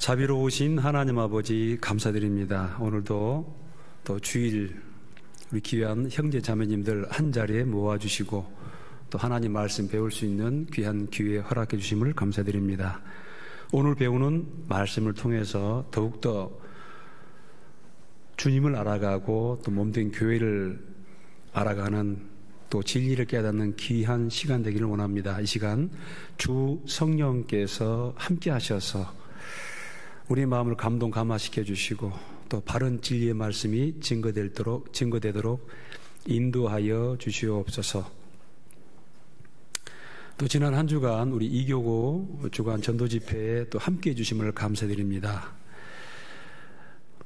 자비로우신 하나님 아버지 감사드립니다. 오늘도 또 주일 우리 귀한 형제 자매님들 한 자리에 모아주시고 또 하나님 말씀 배울 수 있는 귀한 기회 허락해 주심을 감사드립니다. 오늘 배우는 말씀을 통해서 더욱더 주님을 알아가고 또 몸된 교회를 알아가는 또 진리를 깨닫는 귀한 시간 되기를 원합니다. 이 시간 주 성령께서 함께 하셔서 우리 마음을 감동 감화시켜 주시고 또 바른 진리의 말씀이 증거되도록 인도하여 주시옵소서. 또 지난 한 주간 우리 이교구 주간 전도 집회에 또 함께 해 주심을 감사드립니다.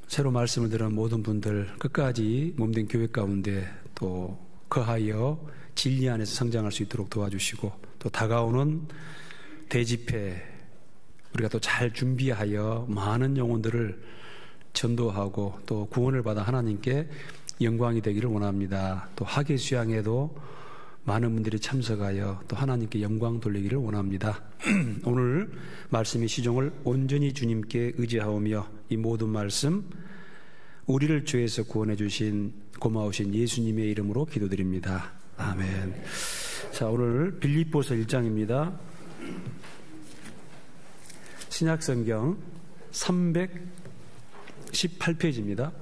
새로 말씀을 들은 모든 분들 끝까지 몸된 교회 가운데 또 거하여 진리 안에서 성장할 수 있도록 도와주시고 또 다가오는 대집회 우리가 또 잘 준비하여 많은 영혼들을 전도하고 또 구원을 받아 하나님께 영광이 되기를 원합니다. 또 학예 수양에도 많은 분들이 참석하여 또 하나님께 영광 돌리기를 원합니다. 오늘 말씀의 시종을 온전히 주님께 의지하오며 이 모든 말씀 우리를 죄에서 구원해 주신 고마우신 예수님의 이름으로 기도드립니다. 아멘. 자, 오늘 빌립보서 1장입니다. 신약성경 318페이지입니다.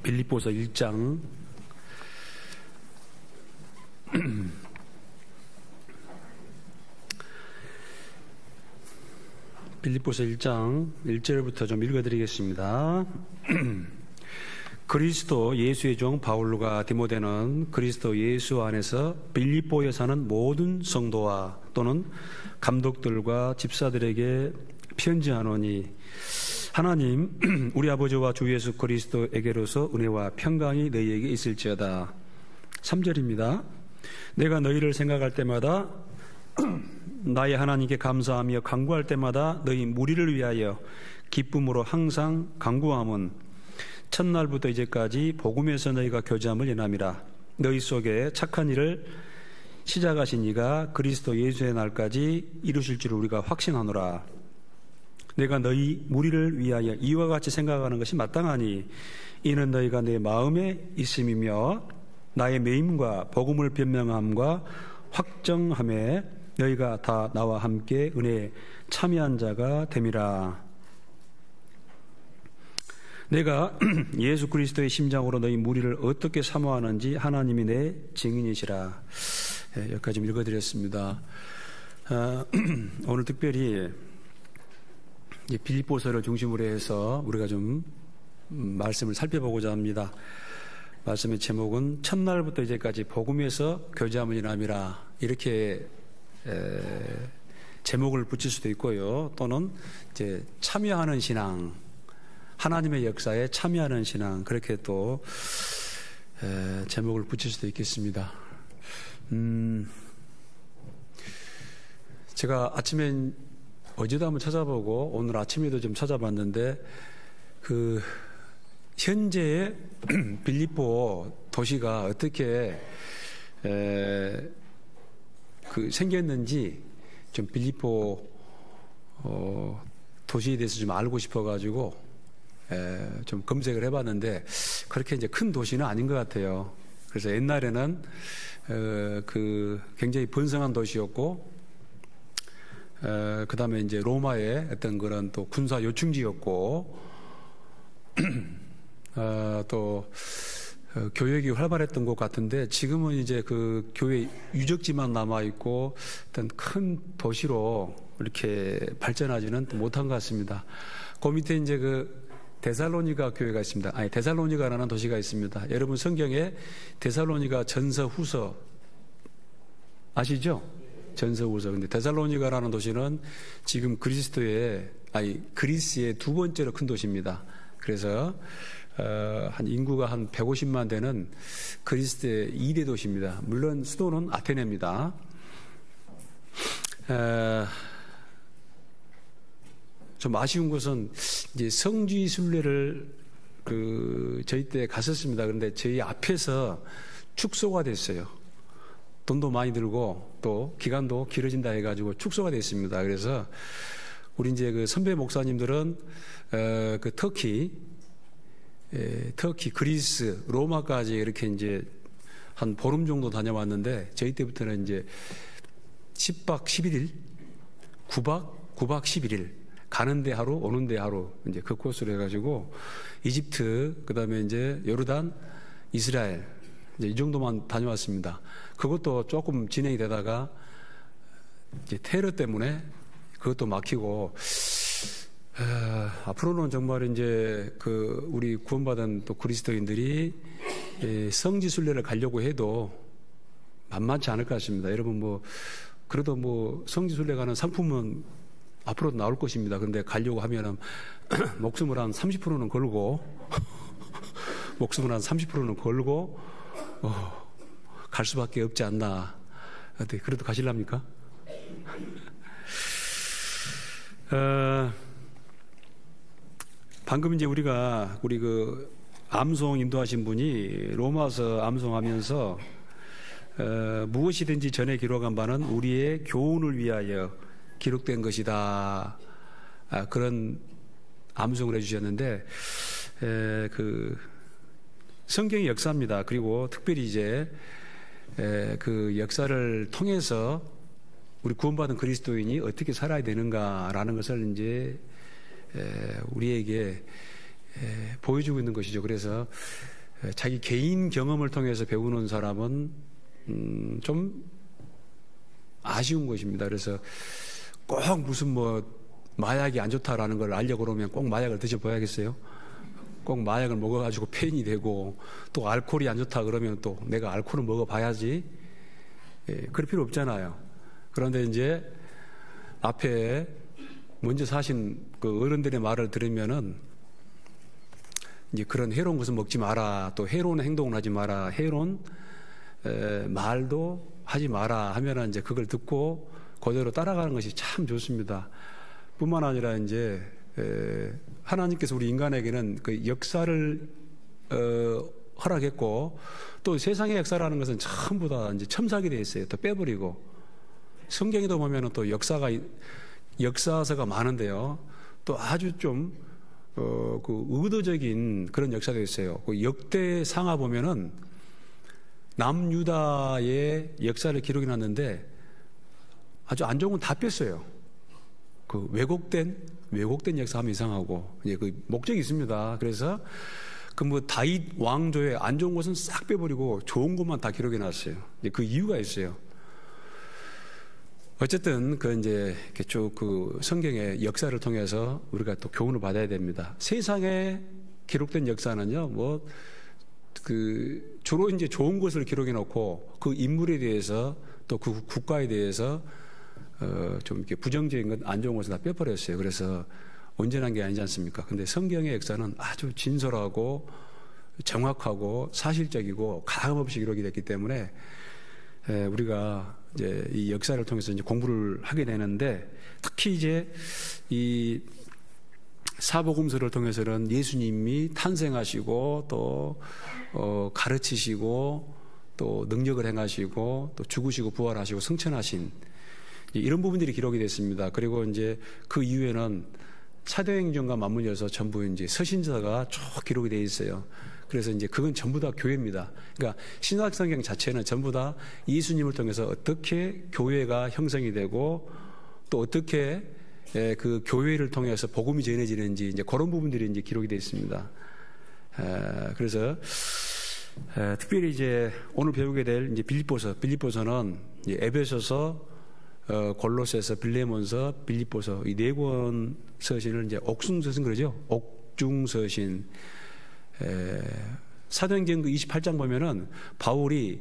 빌립보서 1장 빌립보서 1장 1절부터 좀 읽어드리겠습니다. 그리스도 예수의 종 바울로가 디모데는 그리스도 예수 안에서 빌립보에 사는 모든 성도와 또는 감독들과 집사들에게 편지하노니 하나님 우리 아버지와 주 예수 그리스도에게로서 은혜와 평강이 너희에게 있을지어다. 3절입니다. 내가 너희를 생각할 때마다 나의 하나님께 감사하며 간구할 때마다 너희 무리를 위하여 기쁨으로 항상 간구함은 첫날부터 이제까지 복음에서 너희가 교제함을 인함이라. 너희 속에 착한 일을 시작하신 이가 그리스도 예수의 날까지 이루실 줄 우리가 확신하노라. 내가 너희 무리를 위하여 이와 같이 생각하는 것이 마땅하니 이는 너희가 내 마음에 있음이며 나의 매임과 복음을 변명함과 확정함에 너희가 다 나와 함께 은혜에 참여한 자가 됨이라. 내가 예수 그리스도의 심장으로 너희 무리를 어떻게 사모하는지 하나님이 내 증인이시라. 여기까지 좀 읽어드렸습니다. 오늘 특별히 빌립보서를 중심으로 해서 우리가 좀 말씀을 살펴보고자 합니다. 말씀의 제목은 첫날부터 이제까지 복음에서 교제함을 인함이라. 이렇게 제목을 붙일 수도 있고요. 또는 이제 참여하는 신앙, 하나님의 역사에 참여하는 신앙, 그렇게 또 제목을 붙일 수도 있겠습니다. 제가 아침에 어제도 한번 찾아보고 오늘 아침에도 좀 찾아봤는데 그 현재의 빌립보 도시가 어떻게 그 생겼는지 좀 빌립보 도시에 대해서 좀 알고 싶어가지고 좀 검색을 해봤는데 그렇게 이제 큰 도시는 아닌 것 같아요. 그래서 옛날에는 그 굉장히 번성한 도시였고 그 다음에 이제 로마의 어떤 그런 또 군사 요충지였고 또 교역이 활발했던 것 같은데 지금은 이제 그 교회 유적지만 남아있고 어떤 큰 도시로 이렇게 발전하지는 못한 것 같습니다. 그 밑에 이제 그 데살로니가 교회가 있습니다. 아니, 데살로니가라는 도시가 있습니다. 여러분 성경에 데살로니가 전서 후서 아시죠? 전서 후서. 근데 데살로니가라는 도시는 지금 그리스의 두 번째로 큰 도시입니다. 그래서 한 인구가 한 150만 되는 그리스의 2대 도시입니다. 물론 수도는 아테네입니다. 좀 아쉬운 것은 이제 성지 순례를 저희 때 갔었습니다. 그런데 저희 앞에서 축소가 됐어요. 돈도 많이 들고 또 기간도 길어진다 해가지고 축소가 됐습니다. 그래서 우리 이제 그 선배 목사님들은 그 터키, 그리스, 로마까지 이렇게 이제 한 보름 정도 다녀왔는데 저희 때부터는 이제 10박 11일, 9박 11일 가는데 하루, 오는데 하루 이제 그 코스로 해가지고 이집트, 그다음에 이제 요르단, 이스라엘 이제 이 정도만 다녀왔습니다. 그것도 조금 진행이 되다가 이제 테러 때문에 그것도 막히고 앞으로는 정말 이제 그 우리 구원받은 또 그리스도인들이 성지순례를 가려고 해도 만만치 않을 것 같습니다. 여러분 뭐 그래도 뭐 성지순례 가는 상품은 앞으로도 나올 것입니다. 그런데 가려고 하면은 목숨을 한 30%는 걸고 목숨을 한 30%는 걸고 갈 수밖에 없지 않나. 그래도 가실랍니까? 방금 이제 우리 그 암송 인도하신 분이 로마서 암송하면서 무엇이든지 전에 기록한 바는 우리의 교훈을 위하여 기록된 것이다. 그런 암송을 해주셨는데 그 성경의 역사입니다. 그리고 특별히 이제 그 역사를 통해서 우리 구원받은 그리스도인이 어떻게 살아야 되는가라는 것을 이제 우리에게 보여주고 있는 것이죠. 그래서 자기 개인 경험을 통해서 배우는 사람은 좀 아쉬운 것입니다. 그래서 꼭 무슨 뭐 마약이 안 좋다라는 걸 알려고 그러면 꼭 마약을 드셔봐야겠어요? 꼭 마약을 먹어가지고 폐인이 되고 또 알코올이 안 좋다 그러면 또 내가 알코올을 먹어봐야지. 그럴 필요 없잖아요. 그런데 이제 앞에 먼저 사신 그 어른들의 말을 들으면은 이제 그런 해로운 것은 먹지 마라, 또 해로운 행동을 하지 마라, 해로운 말도 하지 마라 하면은 이제 그걸 듣고 그대로 따라가는 것이 참 좋습니다. 뿐만 아니라 이제 하나님께서 우리 인간에게는 그 역사를 허락했고 또 세상의 역사라는 것은 전부 다 이제 첨삭이 되어 있어요. 또 빼버리고 성경에도 보면은 또 역사서가 많은데요. 또 아주 좀 그 의도적인 그런 역사도 있어요. 그 역대 상하 보면은 남유다의 역사를 기록해 놨는데 아주 안 좋은 건 다 뺐어요. 그 왜곡된 역사하면 이상하고 이제 그 목적이 있습니다. 그래서 그 뭐 다윗 왕조의 안 좋은 것은 싹 빼버리고 좋은 것만 다 기록해 놨어요. 그 이유가 있어요. 어쨌든 그 이제 쭉 그 성경의 역사를 통해서 우리가 또 교훈을 받아야 됩니다. 세상에 기록된 역사는요, 뭐 그 주로 이제 좋은 것을 기록해 놓고 그 인물에 대해서 또 그 국가에 대해서 좀 이렇게 부정적인 것, 안 좋은 것을 다 빼버렸어요. 그래서 온전한 게 아니지 않습니까? 근데 성경의 역사는 아주 진솔하고 정확하고 사실적이고 가감없이 기록이 됐기 때문에 우리가 이제 이 역사를 통해서 이제 공부를 하게 되는데 특히 이제 이 사복음서를 통해서는 예수님이 탄생하시고 또 가르치시고 또 능력을 행하시고 또 죽으시고 부활하시고 승천하신 이런 부분들이 기록이 됐습니다. 그리고 이제 그 이후에는 사도행전과 맞물려서 전부 이제 서신서가 쭉 기록이 되어 있어요. 그래서 이제 그건 전부 다 교회입니다. 그러니까 신약성경 자체는 전부 다 예수님을 통해서 어떻게 교회가 형성이 되고 또 어떻게 그 교회를 통해서 복음이 전해지는지 이제 그런 부분들이 이제 기록이 되어 있습니다. 그래서 특별히 이제 오늘 배우게 될 이제 빌립보서는 이제 에베소서, 골로새서, 빌레몬서, 빌립보서 이 네 권 서신을 이제 옥중서신 그러죠. 옥중서신. 사도행전 그 28장 보면은 바울이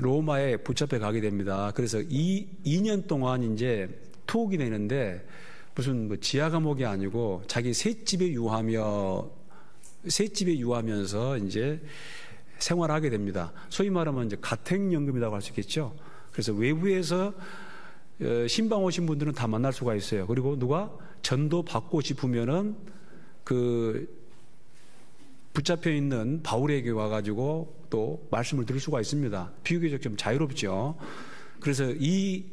로마에 붙잡혀 가게 됩니다. 그래서 2년 동안 이제 투옥이 되는데 무슨 뭐 지하 감옥이 아니고 자기 셋집에 유하면서 이제 생활하게 됩니다. 소위 말하면 이제 가택연금이라고 할 수 있겠죠. 그래서 외부에서 신방 오신 분들은 다 만날 수가 있어요. 그리고 누가 전도 받고 싶으면은 그 붙잡혀 있는 바울에게 와가지고 또 말씀을 들을 수가 있습니다. 비교적 좀 자유롭죠. 그래서 이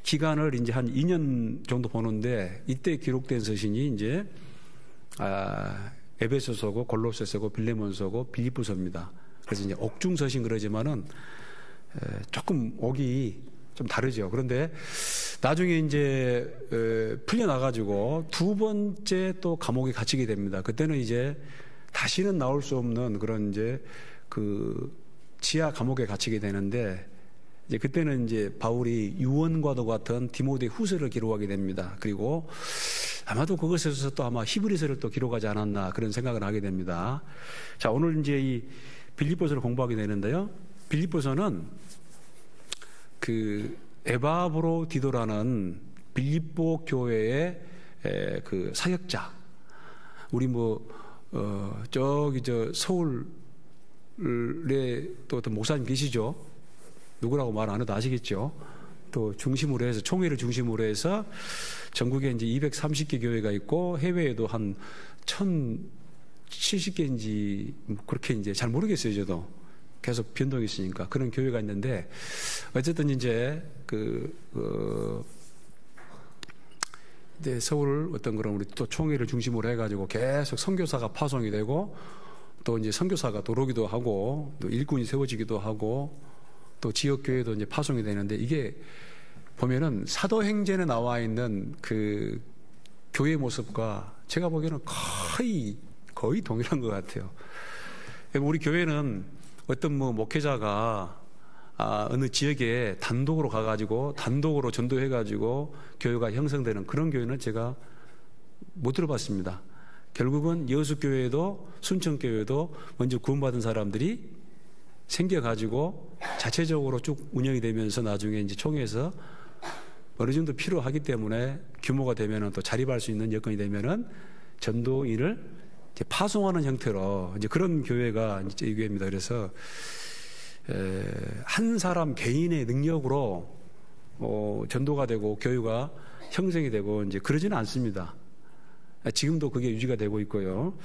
기간을 이제 한 2년 정도 보는데 이때 기록된 서신이 이제 에베소서고 골로새서고 빌레몬서고 빌립보서입니다. 그래서 이제 옥중서신 그러지만은 조금 옥이 좀 다르죠. 그런데 나중에 이제 풀려나가지고 두 번째 또 감옥에 갇히게 됩니다. 그때는 이제 다시는 나올 수 없는 그런 이제 그 지하 감옥에 갇히게 되는데 이제 그때는 이제 바울이 유언과도 같은 디모데 후서를 기록하게 됩니다. 그리고 아마도 그것에서 또 아마 히브리서를 또 기록하지 않았나 그런 생각을 하게 됩니다. 자, 오늘 이제 이 빌립보서를 공부하게 되는데요. 빌립보서는 그 에바브로디도라는 빌립보 교회의 그 사역자, 우리 저기 서울에 또 어떤 목사님 계시죠? 누구라고 말 안 해도 아시겠죠? 또 중심으로 해서 총회를 중심으로 해서 전국에 이제 230개 교회가 있고 해외에도 한 1070개인지 그렇게 이제 잘 모르겠어요, 저도. 계속 변동이 있으니까 그런 교회가 있는데 어쨌든 이제 이제 서울 어떤 그런 우리 또 총회를 중심으로 해가지고 계속 선교사가 파송이 되고 또 이제 선교사가 들어오기도 하고 또 일꾼이 세워지기도 하고 또 지역 교회도 이제 파송이 되는데 이게 보면은 사도행전에 나와 있는 그 교회 모습과 제가 보기에는 거의 동일한 것 같아요. 우리 교회는 어떤 목회자가 어느 지역에 단독으로 가가지고 단독으로 전도해가지고 교회가 형성되는 그런 교회는 제가 못 들어봤습니다. 결국은 여수교회도 순천교회도 먼저 구원받은 사람들이 생겨가지고 자체적으로 쭉 운영이 되면서 나중에 이제 총회에서 어느 정도 필요하기 때문에 규모가 되면은 또 자립할 수 있는 여건이 되면은 전도인을 이제 파송하는 형태로 이제 그런 교회가 이제 이 교회입니다. 그래서 한 사람 개인의 능력으로 전도가 되고 교회가 형성이 되고 이제 그러지는 않습니다. 지금도 그게 유지가 되고 있고요.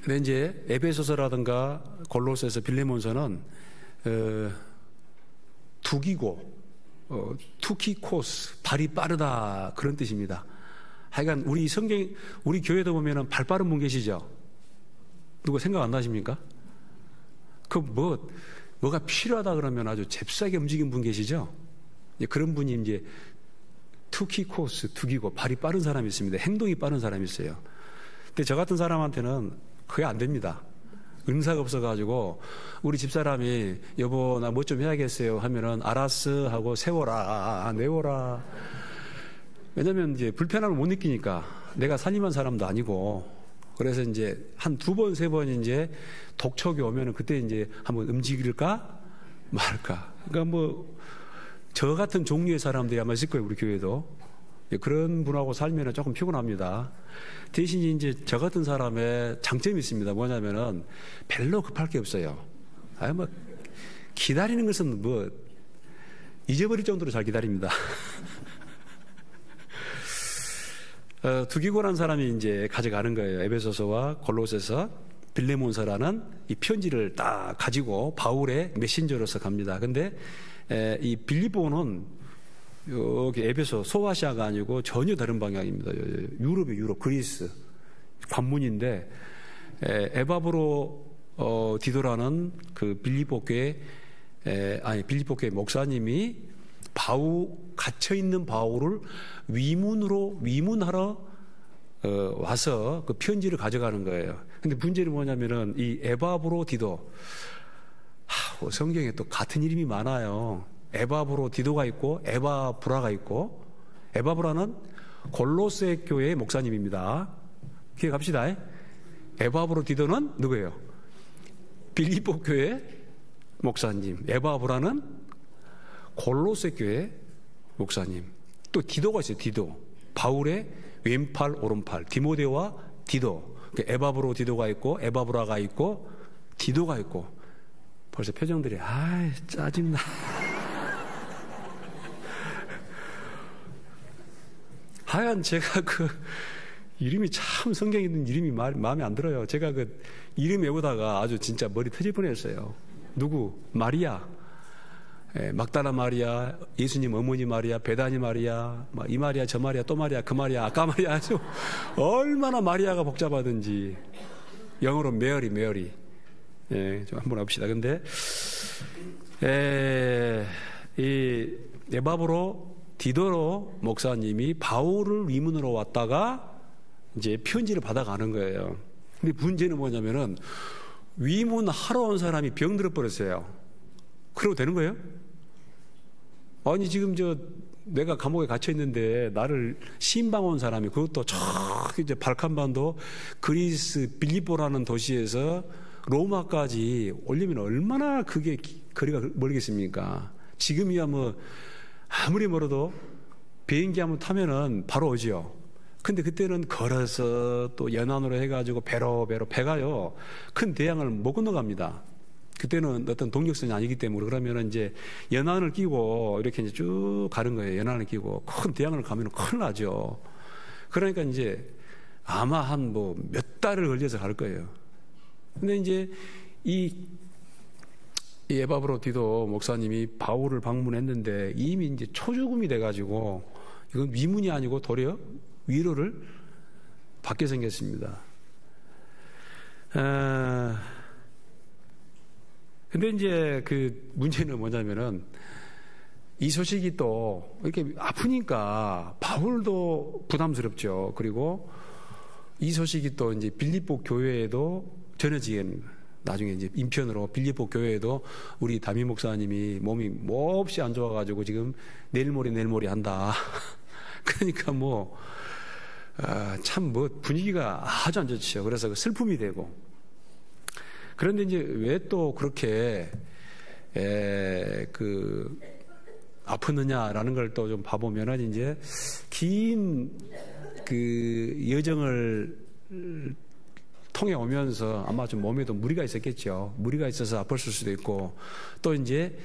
근데 이제 에베소서라든가 골로새서, 빌레몬서는 투기고 투키코스 발이 빠르다 그런 뜻입니다. 하여간 우리 우리 교회도 보면은 발 빠른 분 계시죠? 누가 생각 안 나십니까? 뭐가 필요하다 그러면 아주 잽싸게 움직인 분 계시죠? 그런 분이 이제 투키코스, 투기고 발이 빠른 사람이 있습니다. 행동이 빠른 사람이 있어요. 근데 저 같은 사람한테는 그게 안 됩니다. 은사가 없어가지고 우리 집사람이 여보 나 뭐 좀 해야겠어요 하면은 알았어 하고 세워라 내워라. 왜냐면 이제 불편함을 못 느끼니까 내가 살림한 사람도 아니고 그래서 이제 한 2번, 3번 이제 독촉이 오면은 그때 이제 한번 움직일까 말까. 그러니까 저 같은 종류의 사람들이 아마 있을 거예요, 우리 교회도. 그런 분하고 살면은 조금 피곤합니다. 대신 이제 저 같은 사람의 장점이 있습니다. 뭐냐면은 별로 급할 게 없어요. 기다리는 것은 잊어버릴 정도로 잘 기다립니다. 두기고라는 사람이 이제 가져가는 거예요. 에베소서와 골로새서, 빌레몬서라는 이 편지를 딱 가지고 바울의 메신저로서 갑니다. 근데 이 빌립보는 여기 에베소 소아시아가 아니고 전혀 다른 방향입니다. 유럽이에요, 유럽, 그리스 관문인데 에바브로 디도라는 그 빌립보 교회 목사님이 갇혀 있는 바울을 위문하러 와서 그 편지를 가져가는 거예요. 근데 문제는 뭐냐면은 이 에바브로 디도 성경에 또 같은 이름이 많아요. 에바브로 디도가 있고 에바브라가 있고 에바브라는 골로새 교회의 목사님입니다. 기억합시다. 에바브로 디도는 누구예요? 빌립보 교회 목사님. 에바브라는 골로새 교회 목사님. 또 디도가 있어요. 디도. 바울의 왼팔 오른팔. 디모데와 디도. 에바브로 디도가 있고 에바브라가 있고 디도가 있고. 벌써 표정들이 짜증나. 하여간 제가 이름이 참 성경에 있는 이름이 마음에 안 들어요. 제가 그 이름 외우다가 아주 진짜 머리 터질 뻔했어요. 누구? 마리아. 막다라 마리아, 예수님 어머니 마리아, 베다니 마리아, 이 마리아, 저 마리아, 또 마리아, 그 마리아, 아까 마리아, 아주 얼마나 마리아가 복잡하든지. 영어로 메어리. 좀 한번 해봅시다. 근데, 이 에바브로 디도로 목사님이 바울을 위문으로 왔다가 이제 편지를 받아가는 거예요. 근데 문제는 뭐냐면은 위문하러 온 사람이 병들어 버렸어요. 그러고 되는 거예요? 아니, 지금 내가 감옥에 갇혀 있는데 나를 신방 온 사람이, 그것도 이제 발칸반도 그리스 빌립보라는 도시에서 로마까지 오려면 얼마나 그게 거리가 멀겠습니까? 지금이야 뭐 아무리 멀어도 비행기 한번 타면은 바로 오지요. 근데 그때는 걸어서 또 연안으로 해가지고 배가요 큰 대양을 못 건너갑니다. 그때는 어떤 동력선이 아니기 때문에. 그러면은 이제 연안을 끼고 이렇게 이제 쭉 가는 거예요. 연안을 끼고 큰 대양을 가면 큰일 나죠. 그러니까 이제 아마 한 몇 달을 걸려서 갈 거예요. 근데 이제 이 에바브로 디도 목사님이 바울을 방문했는데 이미 이제 초죽음이 돼가지고 이건 위문이 아니고 도리어 위로를 받게 생겼습니다. 근데 이제 그 문제는 뭐냐면은 이 소식이 또 이렇게 아프니까 바울도 부담스럽죠. 그리고 이 소식이 또 이제 빌립보 교회에도 전해지게, 나중에 이제 인편으로 빌립보 교회에도 우리 담임 목사님이 몸이 몹시 안 좋아가지고 지금 내일 모레 한다. 그러니까 참 분위기가 아주 안 좋죠. 그래서 슬픔이 되고. 그런데 이제 왜 또 그렇게 아프느냐라는 걸 또 좀 봐보면은 이제 긴 그 여정을 통해 오면서 아마 좀 몸에도 무리가 있었겠죠. 무리가 있어서 아팠을 수도 있고, 또 이제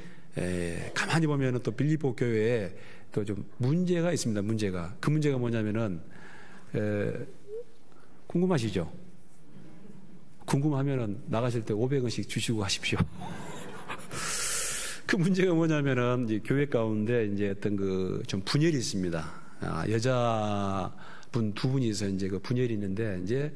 가만히 보면은 또 빌립보 교회에 또 좀 문제가 있습니다. 그 문제가 뭐냐면은 궁금하시죠? 궁금하면은 나가실 때 500원씩 주시고 가십시오. 그 문제가 뭐냐면은 이제 교회 가운데 이제 어떤 좀 분열이 있습니다. 여자분 두 분이서 이제 그 분열이 있는데, 이제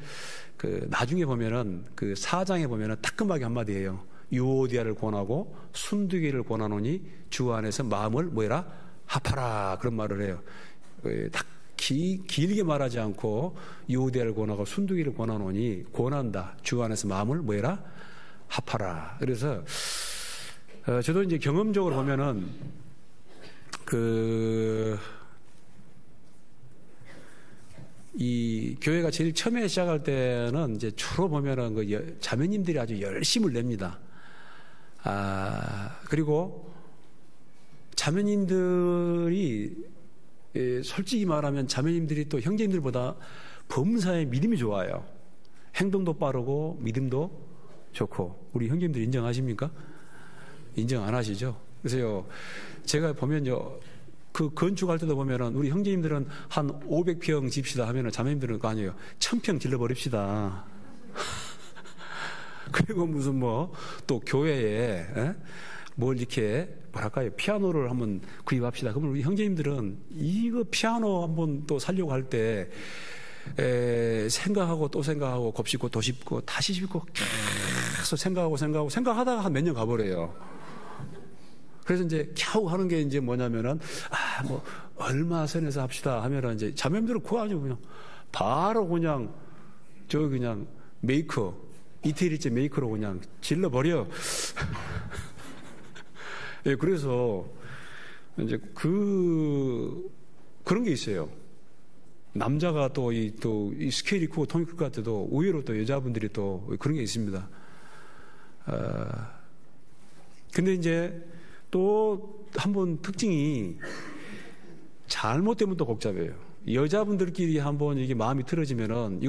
나중에 보면은 그 4장에 보면은 따끔하게 한마디예요. 유오디아를 권하고 순두기를 권하노니 주 안에서 마음을 뭐해라? 합하라. 그런 말을 해요. 딱 길게 말하지 않고 유오디아를 권하고 순두기를 권하노니, 권한다. 주 안에서 마음을 뭐해라? 합하라. 그래서 저도 이제 경험적으로 보면은 이 교회가 제일 처음에 시작할 때는 이제 주로 보면은 자매님들이 아주 열심을 냅니다. 그리고 자매님들이 솔직히 말하면 자매님들이 또 형제님들보다 범사에 믿음이 좋아요. 행동도 빠르고 믿음도 좋고. 우리 형제님들 인정하십니까? 인정 안 하시죠? 그래서요, 제가 보면요, 그 건축할 때도 보면은 우리 형제님들은 한 500평 집시다 하면은 자매님들은 그거 아니에요. 1000평 질러버립시다. 그리고 무슨 또 교회에 뭘 이렇게 뭐랄까요, 피아노를 한번 구입합시다. 그러면 우리 형제님들은 이거 피아노 한번 또 살려고 할 때 생각하고 또 생각하고 곱씹고 도 씹고 다시 씹고 계속 생각하다가 한 몇 년 가버려요. 그래서 이제 겨우 하는 게 이제 뭐냐면은 얼마 선에서 합시다 하면은 이제 자매님들은 그거 아니고 그냥 바로 그냥 그냥 메이커, 이태리째 메이커로 그냥 질러버려. 예, 그래서 이제 그런 게 있어요. 남자가 또 이 스케일이 크고 통이 클 것 같아도 의외로 또 여자분들이 또 그런 게 있습니다. 근데 이제 또 한 번 특징이 잘못되면 또 복잡해요. 여자분들끼리 한번 이게 마음이 틀어지면은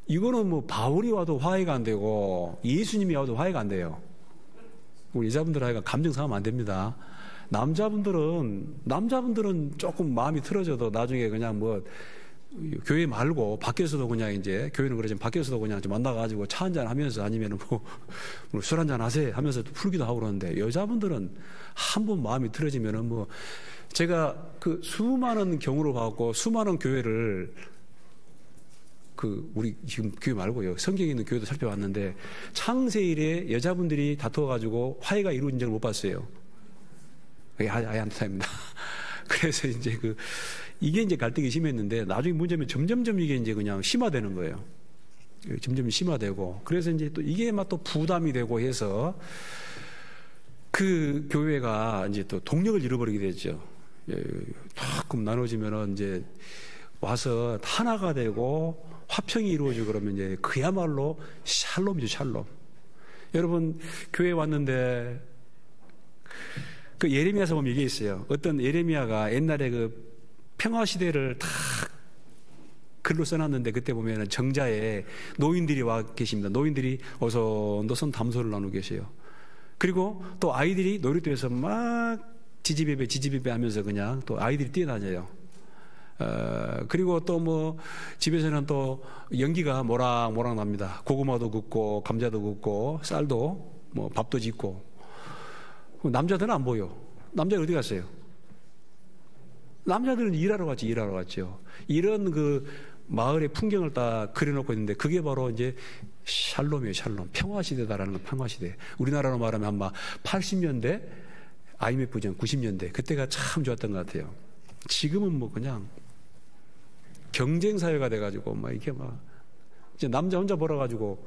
이거는 바울이 와도 화해가 안 되고 예수님이 와도 화해가 안 돼요. 우리 여자분들 하여간 감정 상하면 안 됩니다. 남자분들은 조금 마음이 틀어져도 나중에 그냥 교회 말고 밖에서도 그냥 이제 교회는 그러지만 밖에서도 그냥 좀 만나가지고 차 한잔 하면서 아니면 뭐 술 한잔 하세요 하면서 풀기도 하고 그러는데 여자분들은 한 번 마음이 틀어지면은 뭐 제가 그 수많은 경우를 봐갖고 수많은 교회를 우리 지금 교회 말고요 성경에 있는 교회도 살펴봤는데 창세 이래 여자분들이 다투어가지고 화해가 이루어진 적을 못 봤어요. 아예 안 타입니다. 그래서 이제 이게 이제 갈등이 심했는데 나중에 문제면 점점점 이게 이제 그냥 심화되는 거예요. 점점 심화되고 그래서 이제 또 이게 막 또 부담이 되고 해서 그 교회가 이제 또 동력을 잃어버리게 되죠. 조금 나눠지면은 이제 와서 하나가 되고 화평이 이루어지고 그러면 이제 그야말로 샬롬이죠, 샬롬. 여러분 교회에 왔는데 그 예레미야서 보면 이게 있어요. 어떤 예레미야가 옛날에 그 평화 시대를 다 글로 써놨는데 그때 보면은 정자에 노인들이 와 계십니다. 노인들이 어선도선 담소를 나누고 계세요. 그리고 또 아이들이 놀이터에서 막 지지배배 하면서 그냥 또 아이들이 뛰어다녀요. 그리고 또 뭐 집에서는 또 연기가 모락모락 납니다. 고구마도 굽고 감자도 굽고 쌀도 뭐 밥도 짓고 남자들은 안 보여. 남자들 어디 갔어요? 남자들은 일하러 갔죠. 이런 그 마을의 풍경을 딱 그려놓고 있는데 그게 바로 이제 샬롬이에요, 샬롬. 평화시대다라는 건 평화시대. 우리나라로 말하면 아마 80년대, IMF 전 90년대. 그때가 참 좋았던 것 같아요. 지금은 뭐 그냥 경쟁사회가 돼가지고 막 이게 막 이제 남자 혼자 벌어가지고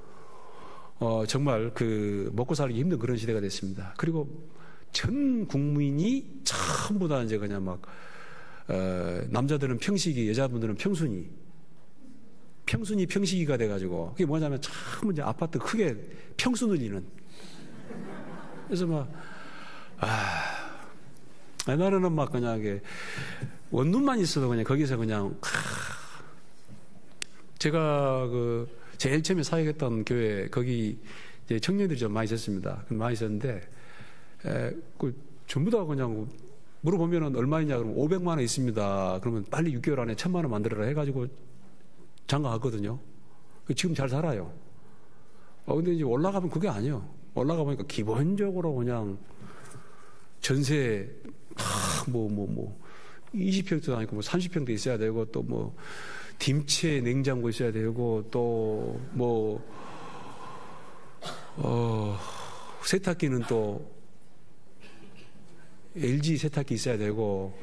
정말 그 먹고 살기 힘든 그런 시대가 됐습니다. 그리고 전 국민이 전부 다 이제 그냥 막 남자들은 평식이, 여자분들은 평식이가 돼가지고 그게 뭐냐면 참 이제 아파트 크게 평수 늘리는. 그래서 막 옛날에는 막 그냥 이게 원룸만 있어도 그냥 거기서 그냥 제가 제일 처음에 사역했던 교회 거기 이제 청년들이 좀 많이 있었습니다. 많이 있었는데 전부 다 그냥 물어보면은 얼마이냐 그러면 500만 원 있습니다. 그러면 빨리 6개월 안에 1000만 원 만들어라 해가지고 장가갔거든요. 지금 잘 살아요. 근데 이제 올라가면 그게 아니에요. 올라가 보니까 기본적으로 그냥 전세 20평도 아니고 30평도 있어야 되고 또 뭐 dim체 냉장고 있어야 되고 또 세탁기는 또 LG 세탁기 있어야 되고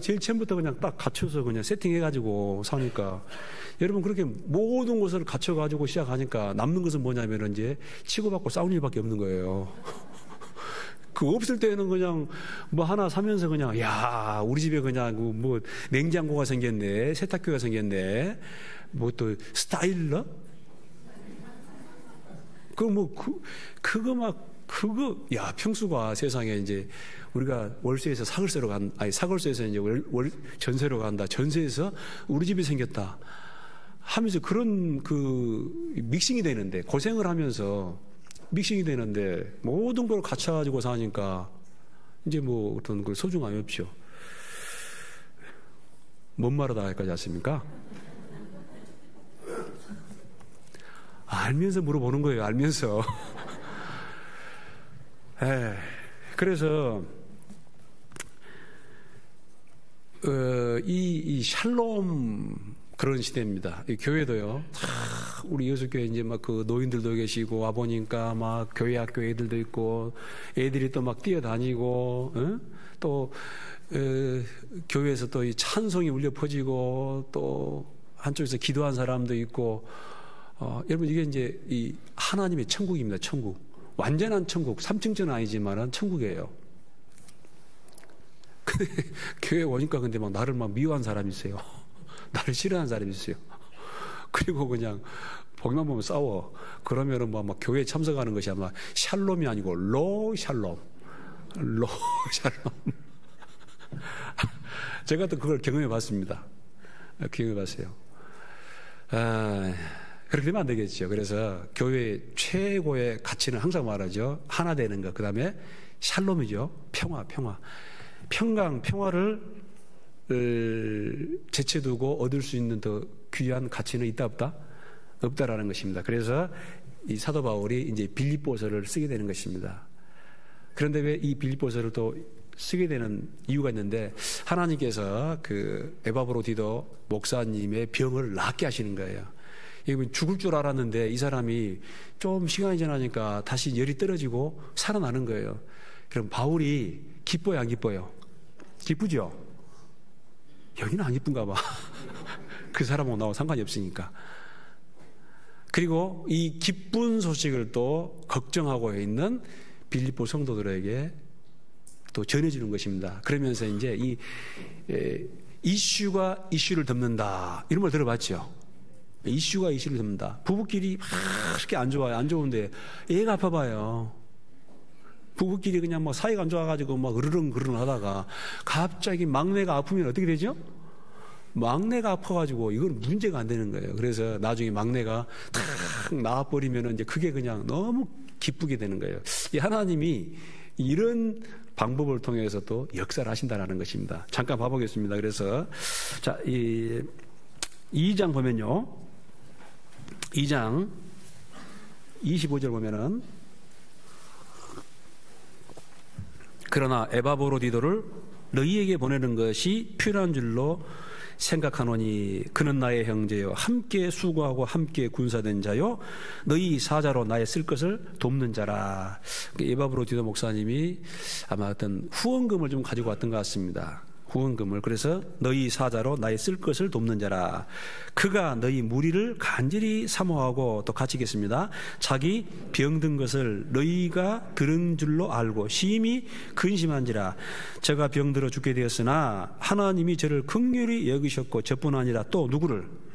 제일 처음부터 그냥 딱 갖춰서 그냥 세팅해가지고 사니까 여러분 그렇게 모든 것을 갖춰가지고 시작하니까 남는 것은 뭐냐면 이제 치고받고 싸우는 일밖에 없는 거예요. 그 없을 때는 그냥 뭐 하나 사면서 그냥 야 우리 집에 그냥 뭐 냉장고가 생겼네, 세탁기가 생겼네, 뭐 또 스타일러 야 평수가 세상에 이제 우리가 월세에서 사골세에서 이제 전세로 간다. 전세에서 우리 집이 생겼다 하면서 그런 믹싱이 되는데 고생을 하면서 믹싱이 되는데 모든 걸 갖춰가지고 사니까 이제 뭐 어떤 그 소중함이 없죠. 뭔 말을 다 할까지 않습니까? 알면서 물어보는 거예요. 알면서. 그래서 이 샬롬 그런 시대입니다. 이 교회도요. 우리 여수교회 이제 막 그 노인들도 계시고 와 보니까 막 교회 학교 애들도 있고 애들이 또 막 뛰어다니고 또 교회에서 또 이 찬송이 울려 퍼지고 또 한쪽에서 기도한 사람도 있고 여러분 이게 이제 이 하나님의 천국입니다. 천국. 완전한 천국. 3층전은 아니지만은 천국이에요. 근데 교회 오니까 근데 막 나를 막 미워한 사람이 있어요. 나를 싫어하는 사람이 있어요. 그리고 그냥 보기만 보면 싸워. 그러면은 막 교회에 참석하는 것이 아마 샬롬이 아니고 로 샬롬. 제가 또 그걸 경험해 봤습니다. 경험해 봤어요. 그렇게 되면 안 되겠죠. 그래서 교회의 최고의 가치는 항상 말하죠. 하나 되는 것. 그 다음에 샬롬이죠. 평화를 제쳐두고 얻을 수 있는 더 귀한 가치는 있다 없다? 없다라는 것입니다. 그래서 이 사도 바울이 이제 빌립보서를 쓰게 되는 것입니다. 그런데 왜 이 빌립보서를 또 쓰게 되는 이유가 있는데, 하나님께서 그 에바브로디도 목사님의 병을 낫게 하시는 거예요. 죽을 줄 알았는데 이 사람이 좀 시간이 지나니까 다시 열이 떨어지고 살아나는 거예요. 그럼 바울이 기뻐요, 안 기뻐요? 기쁘죠? 여기는 안 기쁜가 봐. 그 사람하고 나하고 상관이 없으니까. 그리고 이 기쁜 소식을 또 걱정하고 있는 빌립보 성도들에게 또 전해주는 것입니다. 그러면서 이제 이 이슈가 이슈를 덮는다, 이런 말 들어봤죠? 이슈가 이슈를 덮는다. 부부끼리 막 이렇게 안 좋아요. 안 좋은데 애가 아파봐요. 부부끼리 그냥 뭐 사이가 안 좋아가지고 막 으르렁 하다가 갑자기 막내가 아프면 어떻게 되죠? 막내가 아파가지고 이건 문제가 안 되는 거예요. 그래서 나중에 막내가 탁 나와버리면 이제 그게 그냥 너무 기쁘게 되는 거예요. 이 하나님이 이런 방법을 통해서 또 역사를 하신다는 것입니다. 잠깐 봐보겠습니다. 그래서 자, 이 2장 보면요, 2장 25절 보면은, 그러나 에바브로디도를 너희에게 보내는 것이 필요한 줄로 생각하노니 그는 나의 형제요 함께 수고하고 함께 군사된 자요 너희 사자로 나의 쓸 것을 돕는 자라. 에바브로디도 목사님이 아마 어떤 후원금을 좀 가지고 왔던 것 같습니다. 후원금을. 그래서 너희 사자로 나의 쓸 것을 돕는 자라. 그가 너희 무리를 간절히 사모하고, 또 같이 읽겠습니다. 자기 병든 것을 너희가 들은 줄로 알고 심히 근심한지라. 저가 병들어 죽게 되었으나 하나님이 저를 긍휼히 여기셨고, 저뿐 아니라 또 누구를?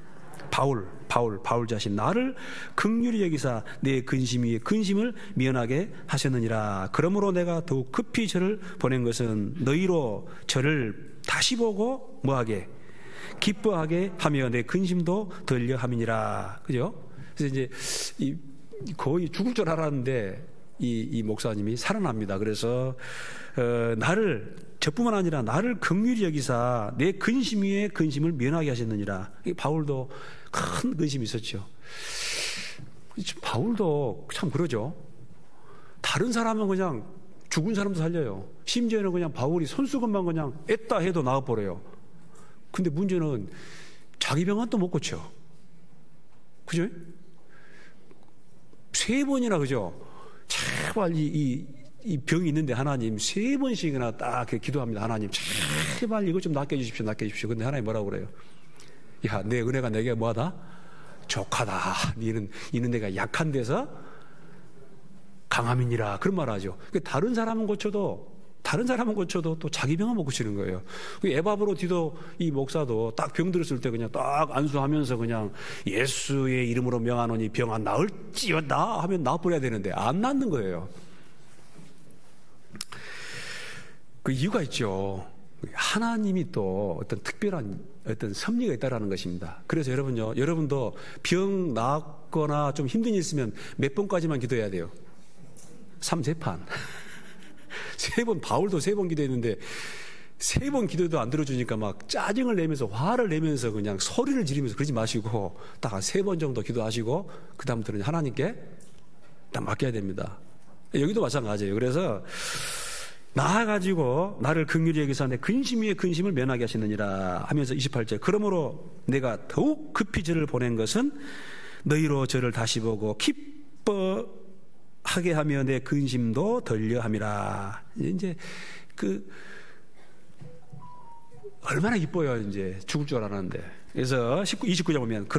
바울 자신 나를 긍휼히 여기사 내 근심 위에 근심을 면하게 하셨느니라. 그러므로 내가 더욱 급히 저를 보낸 것은 너희로 저를 다시 보고 뭐하게? 기뻐하게 하며 내 근심도 덜려 함이니라. 그죠? 그래서 이제 거의 죽을 줄 알았는데 이 목사님이 살아납니다. 그래서 저뿐만 아니라 나를 긍휼히 여기사 내 근심 위에 근심을 면하게 하셨느니라. 바울도 큰 근심이 있었죠. 바울도 참 그러죠. 다른 사람은 그냥 죽은 사람도 살려요. 심지어는 그냥 바울이 손수건만 그냥 뺐다 해도 나와버려요. 근데 문제는 자기 병은 또 못 고쳐. 그죠? 3번이나, 그죠? 제발 이 병이 있는데 하나님 3번씩이나 딱 기도합니다. 하나님 제발 이것 좀 낫게 해주십시오. 근데 하나님 뭐라고 그래요? 야, 내 은혜가 내게 뭐하다? 족하다. 이는 내가 약한 데서 강함이니라. 그런 말 하죠. 다른 사람은 고쳐도 또 자기 병은 못 고치는 거예요. 에바브로디도 이 목사도 딱 병 들었을 때 그냥 딱 안수하면서 그냥 예수의 이름으로 명하노니 병 안 나을지어다 하면 나아버려야 되는데 안 낫는 거예요. 그 이유가 있죠. 하나님이 또 어떤 특별한 어떤 섭리가 있다라는 것입니다. 그래서 여러분도 병 낫거나 좀 힘든 일 있으면 몇 번까지만 기도해야 돼요? 3판. 3번, 바울도 3번 기도했는데 3번 기도도 안 들어주니까 막 짜증을 내면서 화를 내면서 그냥 소리를 지르면서 그러지 마시고 딱 3번 정도 기도하시고 그 다음부터는 하나님께 딱 맡겨야 됩니다. 여기도 마찬가지예요. 그래서 나아가지고 나를 긍휼히 여기사 내 근심 위에 근심을 면하게 하시느니라 하면서 28절 그러므로 내가 더욱 급히 저를 보낸 것은 너희로 저를 다시 보고 기뻐하게 하며 내 근심도 덜려 함이라. 이제 얼마나 기뻐요. 이제 죽을 줄 알았는데. 그래서 29절 보면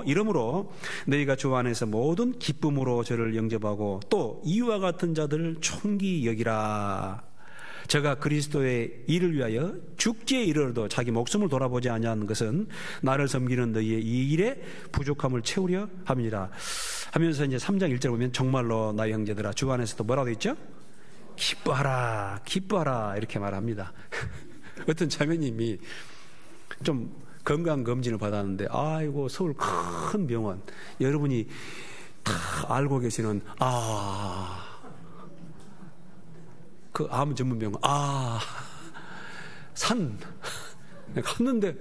이러므로 너희가 주 안에서 모든 기쁨으로 저를 영접하고 또 이와 같은 자들을 총기 여기라. 저가 그리스도의 일을 위하여 죽기에 이르러도 자기 목숨을 돌아보지 아니하는 것은 나를 섬기는 너희의 이 일에 부족함을 채우려 함이니라 하면서 이제 3장 1절 보면 정말로 나의 형제들아 주 안에서도 뭐라고 되어 있죠? 기뻐하라 이렇게 말합니다. 어떤 자매님이 좀 건강검진을 받았는데 아이고 서울 큰 병원 여러분이 다 알고 계시는 그 암 전문병원 산 갔는데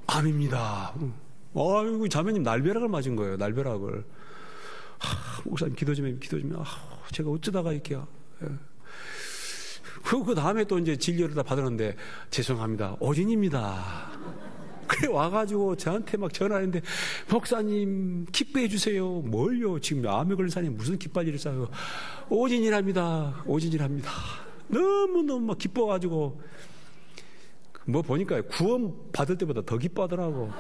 암입니다. 아이고, 자매님 날벼락을 맞은 거예요. 날벼락을. 목사님 기도 좀 해, 제가 어쩌다가 이렇게. 그 다음에 또 이제 진료를 다 받았는데, 죄송합니다. 오진입니다. 그래, 와가지고 저한테 막 전화했는데, 목사님, 기뻐해 주세요. 뭘요? 지금 암에 걸린 사람이 무슨 기빨리를 쌓아요? 오진이랍니다. 너무너무 막 기뻐가지고, 뭐 보니까 구원 받을 때보다 더 기뻐하더라고.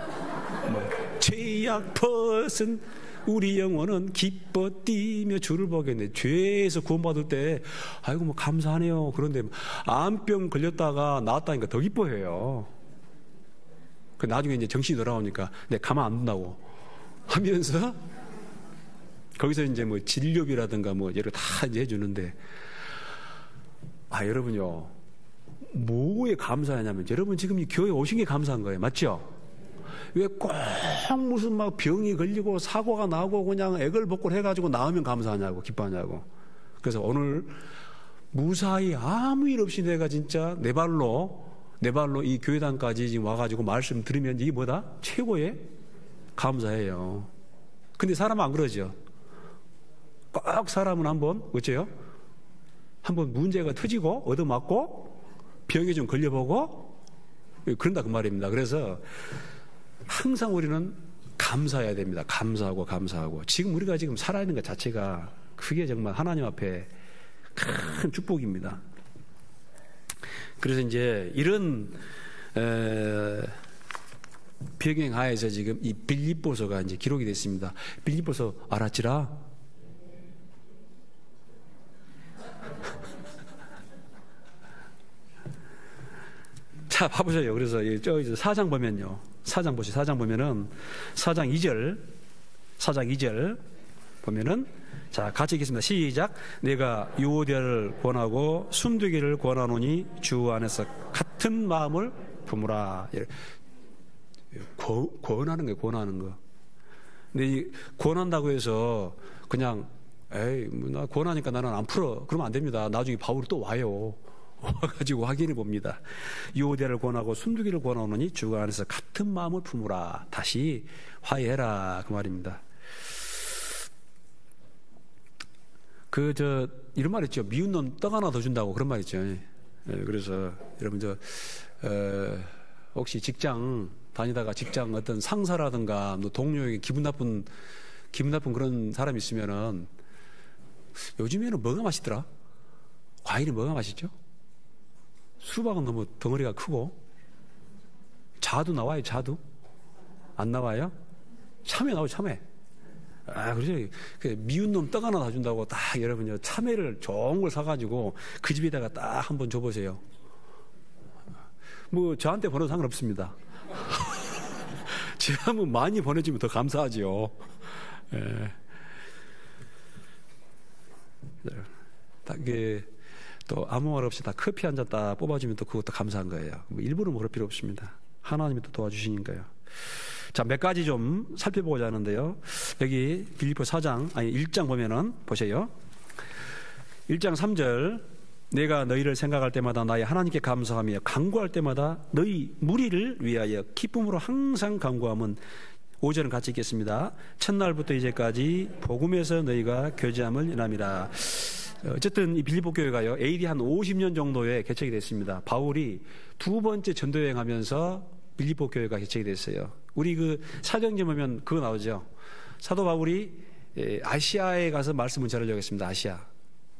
죄악 벗은 우리 영혼은 기뻐 뛰며 주를 보겠네. 죄에서 구원받을 때 아이고 뭐 감사하네요. 그런데 암병 걸렸다가 나왔다니까 더 기뻐해요. 그 나중에 이제 정신이 돌아오니까 내 가만 안 둔다고 하면서 거기서 이제 뭐 진료비라든가 뭐 예를 다 이제 해주는데, 여러분요, 뭐에 감사하냐면, 여러분 지금 이 교회 오신 게 감사한 거예요. 맞죠? 왜 꼭 무슨 막 병이 걸리고 사고가 나고 그냥 애걸복걸 해가지고 나오면 감사하냐고, 기뻐하냐고. 그래서 오늘 무사히 아무 일 없이 내가 진짜 내 발로 이 교회당까지 지금 와가지고 말씀 들으면 이게 뭐다? 최고의 감사해요. 근데 사람은 안 그러죠. 꼭 사람은 한번 어째요? 한번 문제가 터지고 얻어맞고 병에 좀 걸려보고 그런다 그 말입니다. 그래서 항상 우리는 감사해야 됩니다. 감사하고 지금 우리가 지금 살아있는 것 자체가 그게 정말 하나님 앞에 큰 축복입니다. 그래서 이제 이런 배경 하에서 지금 이 빌립보서가 이제 기록이 됐습니다. 빌립보서 알았지라? 자, 봐보세요. 그래서 저 4장 보면요. 4장 보시죠. 4장 보면은 4장 2절 보면은, 자, 같이 읽겠습니다. 시작. 내가 유오디아를 권하고 순두기를 권하노니 주 안에서 같은 마음을 품으라. 권하는 거예요. 권하는 거. 근데 이 권한다고 해서 그냥 나 권하니까 나는 안 풀어. 그러면 안 됩니다. 나중에 바울이 또 와요. 와가지고 확인해 봅니다. 유오디아를 권하고 순두기를 권하노니 주 안에서 같은 마음을 품으라. 다시 화해해라. 그 말입니다. 이런 말 있죠. 미운 놈 떡 하나 더 준다고, 그런 말 있죠. 그래서 여러분 혹시 직장 다니다가 직장 어떤 상사라든가 동료에게 기분 나쁜 그런 사람이 있으면은, 요즘에는 뭐가 맛있더라? 과일이 뭐가 맛있죠? 수박은 너무 덩어리가 크고, 자두 나와요. 자두 안 나와요? 참외 나와요. 참외. 그래서 미운 놈 떡 하나 다 준다고 딱 여러분 참외를 좋은 걸 사가지고 그 집에다가 딱 한번 줘보세요. 뭐 저한테 보내도 상관없습니다. 제가 뭐 많이 보내주면 더 감사하죠. 또 아무 말 없이 다 커피 한 잔 딱 뽑아주면 또 그것도 감사한 거예요. 뭐 일부러 뭐 그럴 필요 없습니다. 하나님이 또 도와주시니까요. 자, 몇 가지 좀 살펴보고자 하는데요. 여기 빌립보 1장 보면은 보세요. 1장 3절. 내가 너희를 생각할 때마다 나의 하나님께 감사하며 간구할 때마다 너희 무리를 위하여 기쁨으로 항상 간구함은, 5절은 같이 읽겠습니다. 첫날부터 이제까지 복음에서 너희가 교제함을 인함이라. 어쨌든 이 빌립보 교회가요, AD 한 50년 정도에 개척이 됐습니다. 바울이 두 번째 전도 여행하면서 빌립보 교회가 개척이 됐어요. 우리 그 사도행전 보면 그거 나오죠. 사도 바울이 아시아에 가서 말씀을 전하려고 했습니다. 아시아.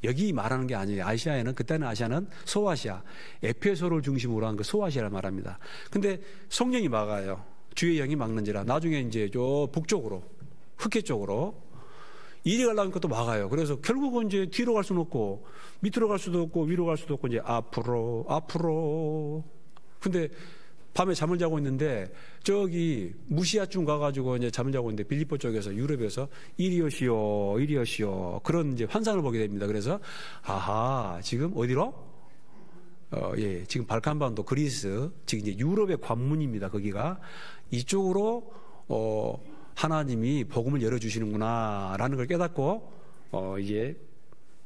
여기 말하는 게 아니에요. 아시아에는, 그때는 아시아는 소아시아, 에페소를 중심으로 한 그 소아시아를 말합니다. 근데 성령이 막아요. 주의 영이 막는지라. 나중에 이제 저 북쪽으로, 흑해 쪽으로 이리 가려니까 또 막아요. 그래서 결국은 이제 뒤로 갈 수는 없고, 밑으로 갈 수도 없고, 위로 갈 수도 없고, 이제 앞으로. 근데 밤에 잠을 자고 있는데, 저기 무시아쯤 가가지고 이제 잠을 자고 있는데, 빌립보 쪽에서, 유럽에서 이리 오시오. 그런 이제 환상을 보게 됩니다. 그래서, 지금 어디로? 지금 발칸반도 그리스, 지금 이제 유럽의 관문입니다. 거기가. 이쪽으로, 하나님이 복음을 열어주시는구나라는 걸 깨닫고, 이제,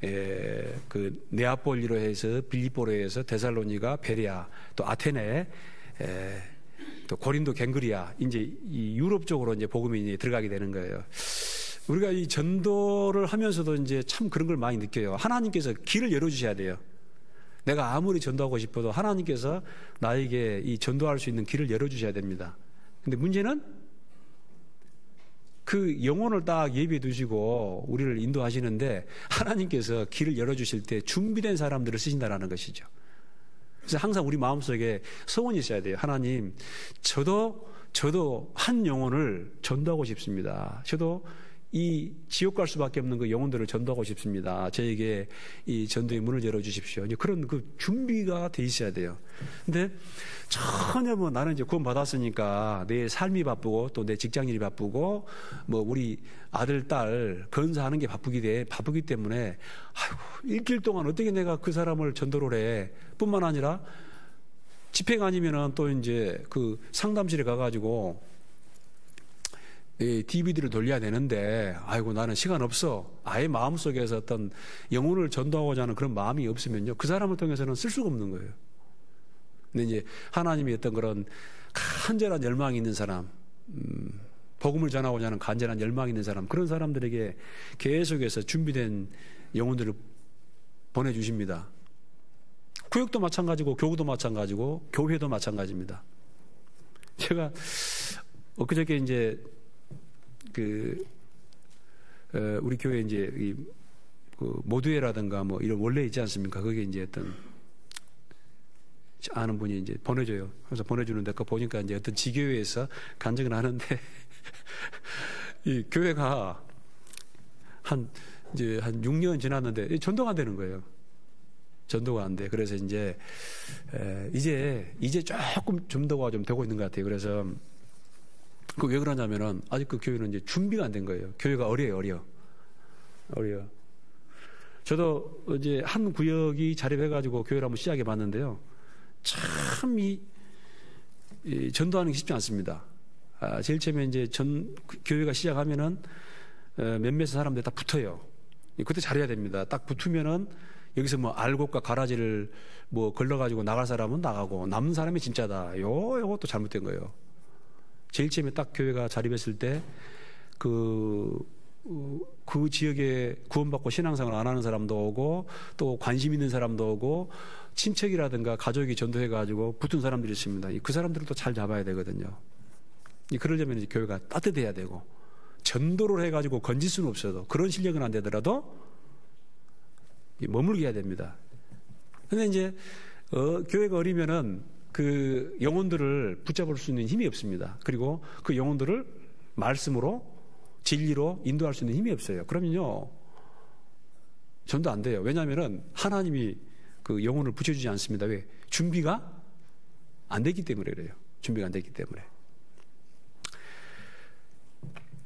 그 네아폴리로 해서 빌립보로 해서 데살로니가, 베레아, 또 아테네, 또 고린도 갱그리아, 이제 이 유럽 쪽으로 이제 복음이 이제 들어가게 되는 거예요. 우리가 이 전도를 하면서도 이제 참 그런 걸 많이 느껴요. 하나님께서 길을 열어주셔야 돼요. 내가 아무리 전도하고 싶어도 하나님께서 나에게 이 전도할 수 있는 길을 열어주셔야 됩니다. 근데 문제는 그 영혼을 딱 예비해 두시고 우리를 인도하시는데 하나님께서 길을 열어주실 때 준비된 사람들을 쓰신다라는 것이죠. 그래서 항상 우리 마음속에 소원이 있어야 돼요. 하나님, 저도 한 영혼을 전도하고 싶습니다. 저도 이 지옥 갈 수밖에 없는 그 영혼들을 전도하고 싶습니다. 저에게 이 전도의 문을 열어주십시오. 그런 그 준비가 돼 있어야 돼요. 근데 전혀 뭐 나는 이제 구원 받았으니까 내 삶이 바쁘고 또 내 직장일이 바쁘고 뭐 우리 아들, 딸 건사하는 게 바쁘기 때문에 아이고, 일주일 동안 어떻게 내가 그 사람을 전도를 해. 뿐만 아니라 집회가 아니면은 또 이제 그 상담실에 가가지고 DVD를 돌려야 되는데, 아이고, 나는 시간 없어. 아예 마음속에서 어떤 영혼을 전도하고자 하는 그런 마음이 없으면요, 그 사람을 통해서는 쓸 수가 없는 거예요. 근데 이제 하나님이 어떤 그런 간절한 열망이 있는 사람, 복음을 전하고자 하는 간절한 열망이 있는 사람, 그런 사람들에게 계속해서 준비된 영혼들을 보내주십니다. 구역도 마찬가지고, 교구도 마찬가지고, 교회도 마찬가지입니다. 제가 엊그저께 이제 우리 교회 이제 그 모두회라든가 뭐 이런 원래 있지 않습니까? 그게 이제 어떤 아는 분이 이제 보내줘요. 그래서 보내주는데 그거 보니까 이제 어떤 지교회에서 간증을 하는데 이 교회가 한 6년 지났는데 전도가 안 되는 거예요. 전도가 안 돼. 그래서 이제 조금 전도가 좀 되고 있는 것 같아요. 그래서 그 왜 그러냐면은 아직 그 교회는 이제 준비가 안 된 거예요. 교회가 어려. 저도 이제 한 구역이 자립해가지고 교회를 한번 시작해 봤는데요. 참 이 전도하는 게 쉽지 않습니다. 제일 처음에 이제 교회가 시작하면은 몇몇 사람들 다 붙어요. 그때 잘해야 됩니다. 딱 붙으면은 여기서 뭐 알곡과 가라지를 뭐 걸러가지고 나갈 사람은 나가고 남는 사람이 진짜다. 요것도 잘못된 거예요. 제일 처음에 딱 교회가 자립했을 때 그 지역에 구원받고 신앙생활 안 하는 사람도 오고 또 관심 있는 사람도 오고 친척이라든가 가족이 전도해가지고 붙은 사람들이 있습니다. 그 사람들도 잘 잡아야 되거든요. 그러려면 이제 교회가 따뜻해야 되고 전도를 해가지고 건질 수는 없어도 그런 실력은 안 되더라도 머물게 해야 됩니다. 근데 이제 교회가 어리면은 그 영혼들을 붙잡을 수 있는 힘이 없습니다. 그리고 그 영혼들을 말씀으로 진리로 인도할 수 있는 힘이 없어요. 그러면요 전도 안 돼요. 왜냐하면은 하나님이 그 영혼을 붙여주지 않습니다. 왜? 준비가 안 됐기 때문에 그래요. 준비가 안 됐기 때문에.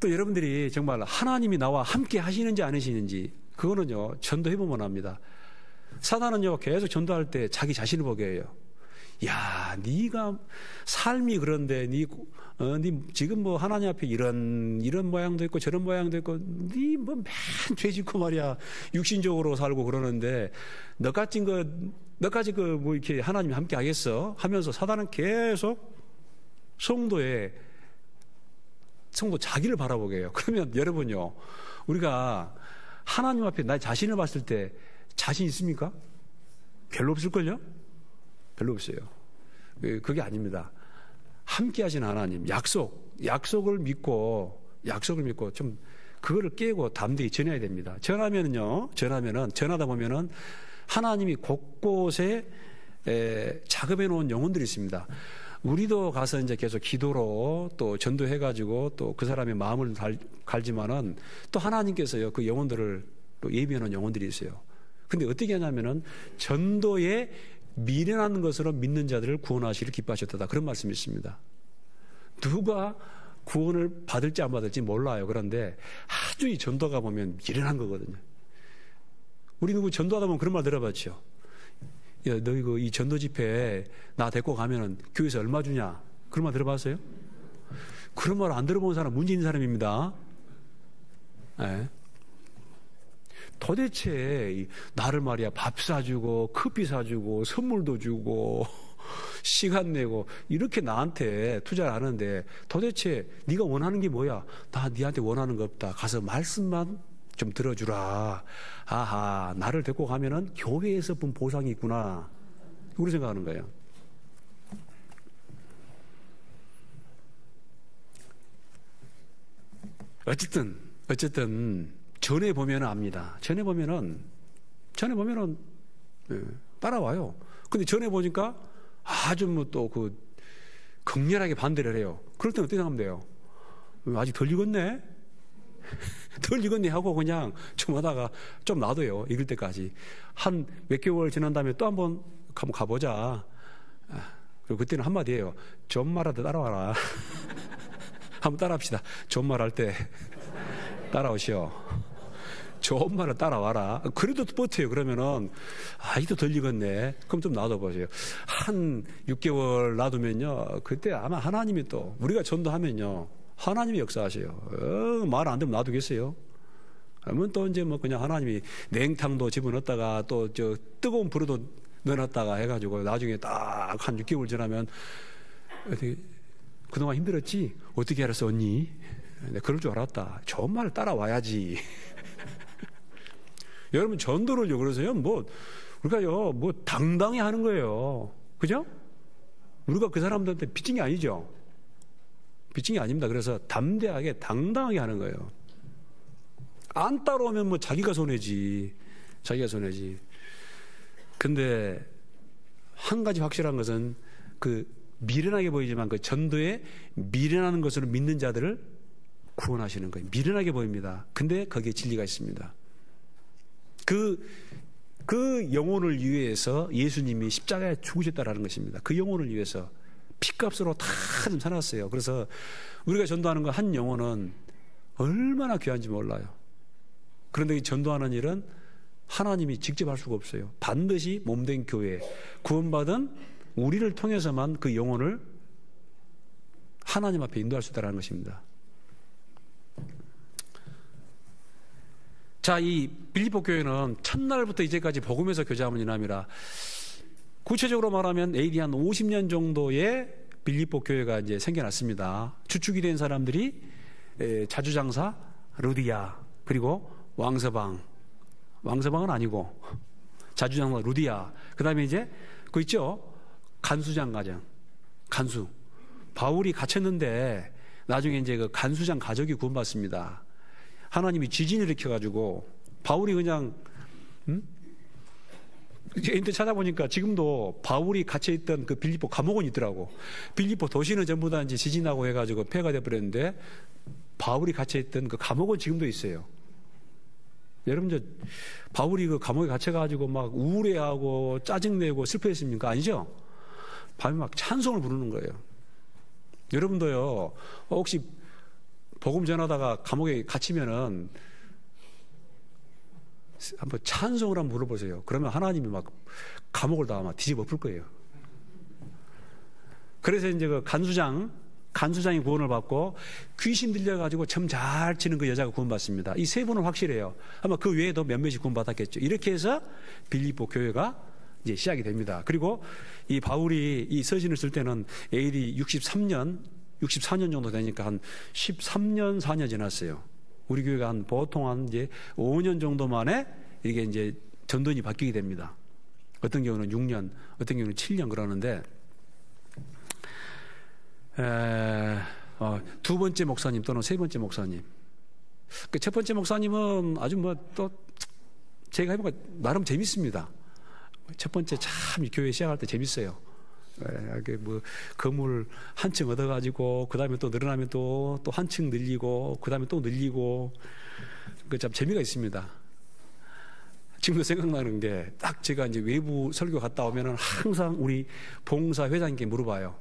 또 여러분들이 정말 하나님이 나와 함께 하시는지 안 하시는지 그거는요 전도해보면 압니다. 사단은요 계속 전도할 때 자기 자신을 보게 해요. 야, 네가 삶이 그런데 네 지금 뭐 하나님 앞에 이런 모양도 있고 저런 모양도 있고 네 뭐 맨 죄짓고 말이야 육신적으로 살고 그러는데 너같이 뭐 이렇게 하나님이 함께 하겠어 하면서 사단은 계속 성도 자기를 바라보게 해요. 그러면 여러분요 우리가 하나님 앞에 나 자신을 봤을 때 자신 있습니까? 별로 없을걸요? 별로 없어요. 그게 아닙니다. 함께 하신 하나님, 약속을 믿고 좀 그거를 깨고 담대히 전해야 됩니다. 전하다 보면은 하나님이 곳곳에 작업해 놓은 영혼들이 있습니다. 우리도 가서 이제 계속 기도로 또 전도해가지고 또 그 사람의 마음을 갈지만은 또 하나님께서요 그 영혼들을 또 예비해 놓은 영혼들이 있어요. 근데 어떻게 하냐면은 전도에 미련한 것으로 믿는 자들을 구원하시기를 기뻐하셨다. 그런 말씀이 있습니다. 누가 구원을 받을지 안 받을지 몰라요. 그런데 아주 이 전도가 보면 미련한 거거든요. 우리 누구 전도하다 보면 그런 말 들어봤죠. 야, 너 이 전도 집회 나 데리고 가면은 교회에서 얼마 주냐? 그런 말 들어봤어요? 그런 말 안 들어본 사람 문제 있는 사람입니다. 네. 도대체 나를 말이야 밥 사주고 커피 사주고 선물도 주고 시간 내고 이렇게 나한테 투자를 하는데 도대체 네가 원하는 게 뭐야? 나 네한테 원하는 거 없다. 가서 말씀만 좀 들어주라. 아하, 나를 데리고 가면은 교회에서 본 보상이 있구나. 그렇게 생각하는 거예요. 어쨌든 전에 보면은 압니다. 전에 보면은 따라와요. 근데 전에 보니까 아주 뭐 또 그 극렬하게 반대를 해요. 그럴 때는 어떻게 생각하면 돼요? 아직 덜 익었네? 덜 익었네 하고 그냥 좀 하다가 좀 놔둬요. 익을 때까지. 한 몇 개월 지난 다음에 또 한번 가보자. 그리고 그때는 한마디예요. 존말하다 따라와라. 한번 따라합시다. 존말할 때 따라오시오. 좋은 말을 따라와라. 그래도 버텨요. 그러면은 아직도 덜 익었네. 그럼 좀 놔둬보세요. 한 6개월 놔두면요. 그때 아마 하나님이 또 우리가 전도하면요. 하나님이 역사하세요. 말 안 되면 놔두겠어요? 그러면 또 이제 뭐 그냥 하나님이 냉탕도 집어넣었다가 또 저 뜨거운 불에도 넣어놨다가 해가지고 나중에 딱 한 6개월 지나면 어떻게 그동안 힘들었지? 어떻게 알았어 언니? 내가 그럴 줄 알았다. 좋은 말을 따라와야지. 여러분 전도를요 그러세요? 뭐 우리가요 뭐 당당히 하는 거예요. 그죠? 우리가 그 사람들한테 빚진 게 아니죠. 빚진 게 아닙니다. 그래서 담대하게 당당하게 하는 거예요. 안 따라오면 뭐 자기가 손해지. 근데 한 가지 확실한 것은 그 미련하게 보이지만 그 전도에 미련하는 것으로 믿는 자들을 구원하시는 거예요. 미련하게 보입니다. 근데 거기에 진리가 있습니다. 그 영혼을 위해서 예수님이 십자가에 죽으셨다라는 것입니다. 그 영혼을 위해서 피값으로 다 좀 살았어요. 그래서 우리가 전도하는 거 한 영혼은 얼마나 귀한지 몰라요. 그런데 이 전도하는 일은 하나님이 직접 할 수가 없어요. 반드시 몸된 교회, 구원받은 우리를 통해서만 그 영혼을 하나님 앞에 인도할 수 있다는 것입니다. 자, 이 빌립보 교회는 첫날부터 이제까지 복음에서 교제하는 이남이라 구체적으로 말하면 AD 한 50년 정도의 빌립보 교회가 이제 생겨났습니다. 주축이 된 사람들이 자주장사 루디아 그리고 왕서방은 아니고 자주장사 루디아 그 다음에 이제 그 있죠 간수장 가정 간수 바울이 갇혔는데 나중에 이제 그 간수장 가족이 구원받습니다. 하나님이 지진을 일으켜가지고 바울이 그냥 인터넷 찾아보니까 지금도 바울이 갇혀있던 그 빌립보 감옥은 있더라고. 빌립보 도시는 전부 다 이제 지진하고 해가지고 폐가 돼버렸는데 바울이 갇혀있던 그 감옥은 지금도 있어요. 여러분 바울이 그 감옥에 갇혀가지고 막 우울해하고 짜증내고 슬퍼했습니까? 아니죠? 밤에 막 찬송을 부르는 거예요. 여러분도요 혹시 복음 전하다가 감옥에 갇히면은 한번 찬송을 한번 물어보세요. 그러면 하나님이 막 감옥을 다 아마 뒤집어 엎을 거예요. 그래서 이제 그 간수장이 구원을 받고 귀신 들려가지고 참 잘 치는 그 여자가 구원받습니다. 이 세 분은 확실해요. 아마 그 외에도 몇몇이 구원받았겠죠. 이렇게 해서 빌립보 교회가 이제 시작이 됩니다. 그리고 이 바울이 이 서신을 쓸 때는 AD 64년 정도 되니까 한 13년, 4년 지났어요. 우리 교회가 보통 한 이제 5년 정도 만에 이게 이제 전도인이 바뀌게 됩니다. 어떤 경우는 6년, 어떤 경우는 7년 그러는데, 두 번째 목사님 또는 세 번째 목사님. 그 첫 번째 목사님은 아주 뭐 또 제가 해보니까 나름 재밌습니다. 첫 번째 참 이 교회 시작할 때 재밌어요. 뭐 건물 한 층 얻어가지고 그 다음에 또 늘어나면 또 한 층 늘리고 그 다음에 또 늘리고 그 참 재미가 있습니다. 지금도 생각나는 게 딱 제가 이제 외부 설교 갔다 오면은 항상 우리 봉사 회장님께 물어봐요.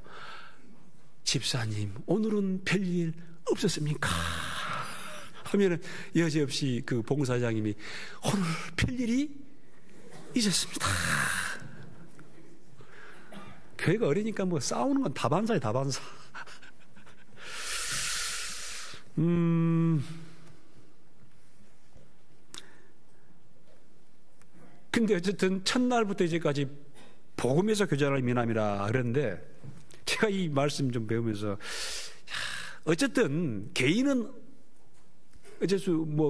집사님 오늘은 별일 없었습니까? 하면은 여지없이 그 봉사장님이 오늘 별일이 있었습니다. 교회가 어리니까 뭐 싸우는 건 다반사예요, 다반사. 근데 어쨌든 첫날부터 이제까지 복음에서 교제할 미남이라 그랬는데, 제가 이 말씀 좀 배우면서 어쨌든 개인은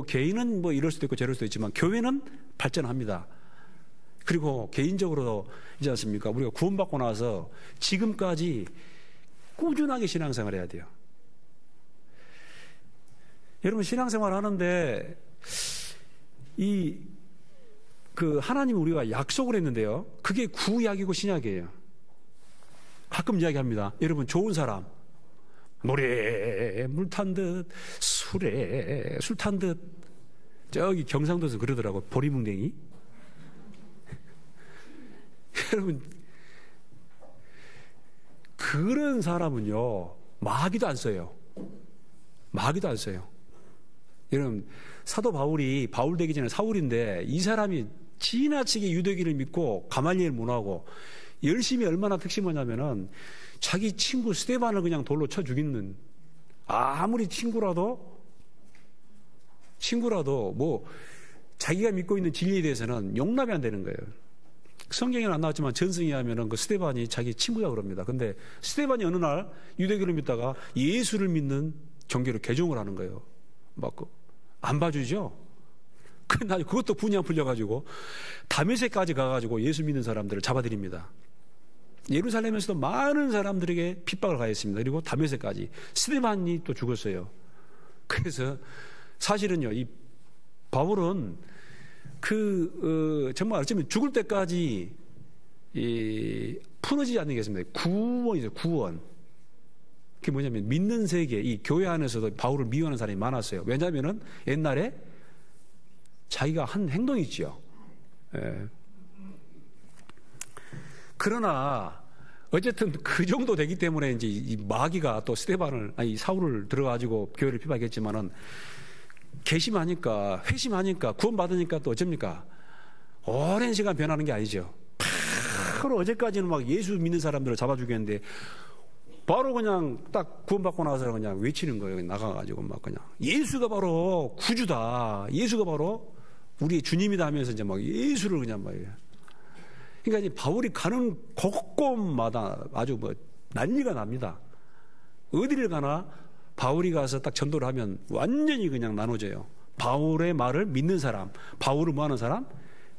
개인은 이럴 수도 있고 저럴 수도 있지만 교회는 발전합니다. 그리고 개인적으로도 있지 않습니까? 우리가 구원받고 나서 지금까지 꾸준하게 신앙생활 해야 돼요. 여러분, 신앙생활 하는데 하나님이 우리가 약속을 했는데요. 그게 구약이고 신약이에요. 가끔 이야기합니다. 여러분, 좋은 사람, 노래에 물 탄 듯, 술에 술 탄 듯, 저기 경상도에서 그러더라고, 보리뭉댕이. 여러분, 그런 사람은요, 마귀도 안 써요. 마귀도 안 써요. 여러분, 사도 바울이 바울 되기 전에 사울인데, 이 사람이 지나치게 유대기를 믿고 가말리엘 문하고 열심히 얼마나 특심하냐면은 자기 친구 스데반을 그냥 돌로 쳐 죽이는, 아무리 친구라도 자기가 믿고 있는 진리에 대해서는 용납이 안 되는 거예요. 성경에는 안 나왔지만 전승에 하면은 그 스데반이 자기 친구야 그럽니다. 근데 스데반이 어느 날 유대교를 믿다가 예수를 믿는 종교로 개종을 하는 거예요. 막 안 봐주죠. 근데 그것도 분이 안 풀려가지고 다메섹까지 가가지고 예수 믿는 사람들을 잡아들입니다. 예루살렘에서도 많은 사람들에게 핍박을 가했습니다. 그리고 다메섹까지 스데반이 또 죽었어요. 그래서 사실은요, 이 바울은 정말 어쩌면 죽을 때까지 풀어지지 않는 게 있습니다. 구원이죠, 구원. 그게 뭐냐면 믿는 세계, 이 교회 안에서도 바울을 미워하는 사람이 많았어요. 왜냐하면은 옛날에 자기가 한 행동이 있지요. 예. 그러나 어쨌든 그 정도 되기 때문에 이제 이 마귀가 또 사울을 들어가지고 교회를 핍박했지만은 회심하니까 구원받으니까 또 어쩝니까? 오랜 시간 변하는 게 아니죠. 바로 어제까지는 막 예수 믿는 사람들을 잡아주겠는데 바로 그냥 딱 구원받고 나서 그냥 외치는 거예요. 나가가지고 막 그냥 예수가 바로 구주다. 예수가 바로 우리의 주님이다 하면서 이제 막 예수를 그냥 막. 그러니까 이제 바울이 가는 곳곳마다 아주 난리가 납니다. 어디를 가나 바울이 가서 딱 전도를 하면 완전히 그냥 나눠져요. 바울의 말을 믿는 사람, 바울을 뭐하는 사람?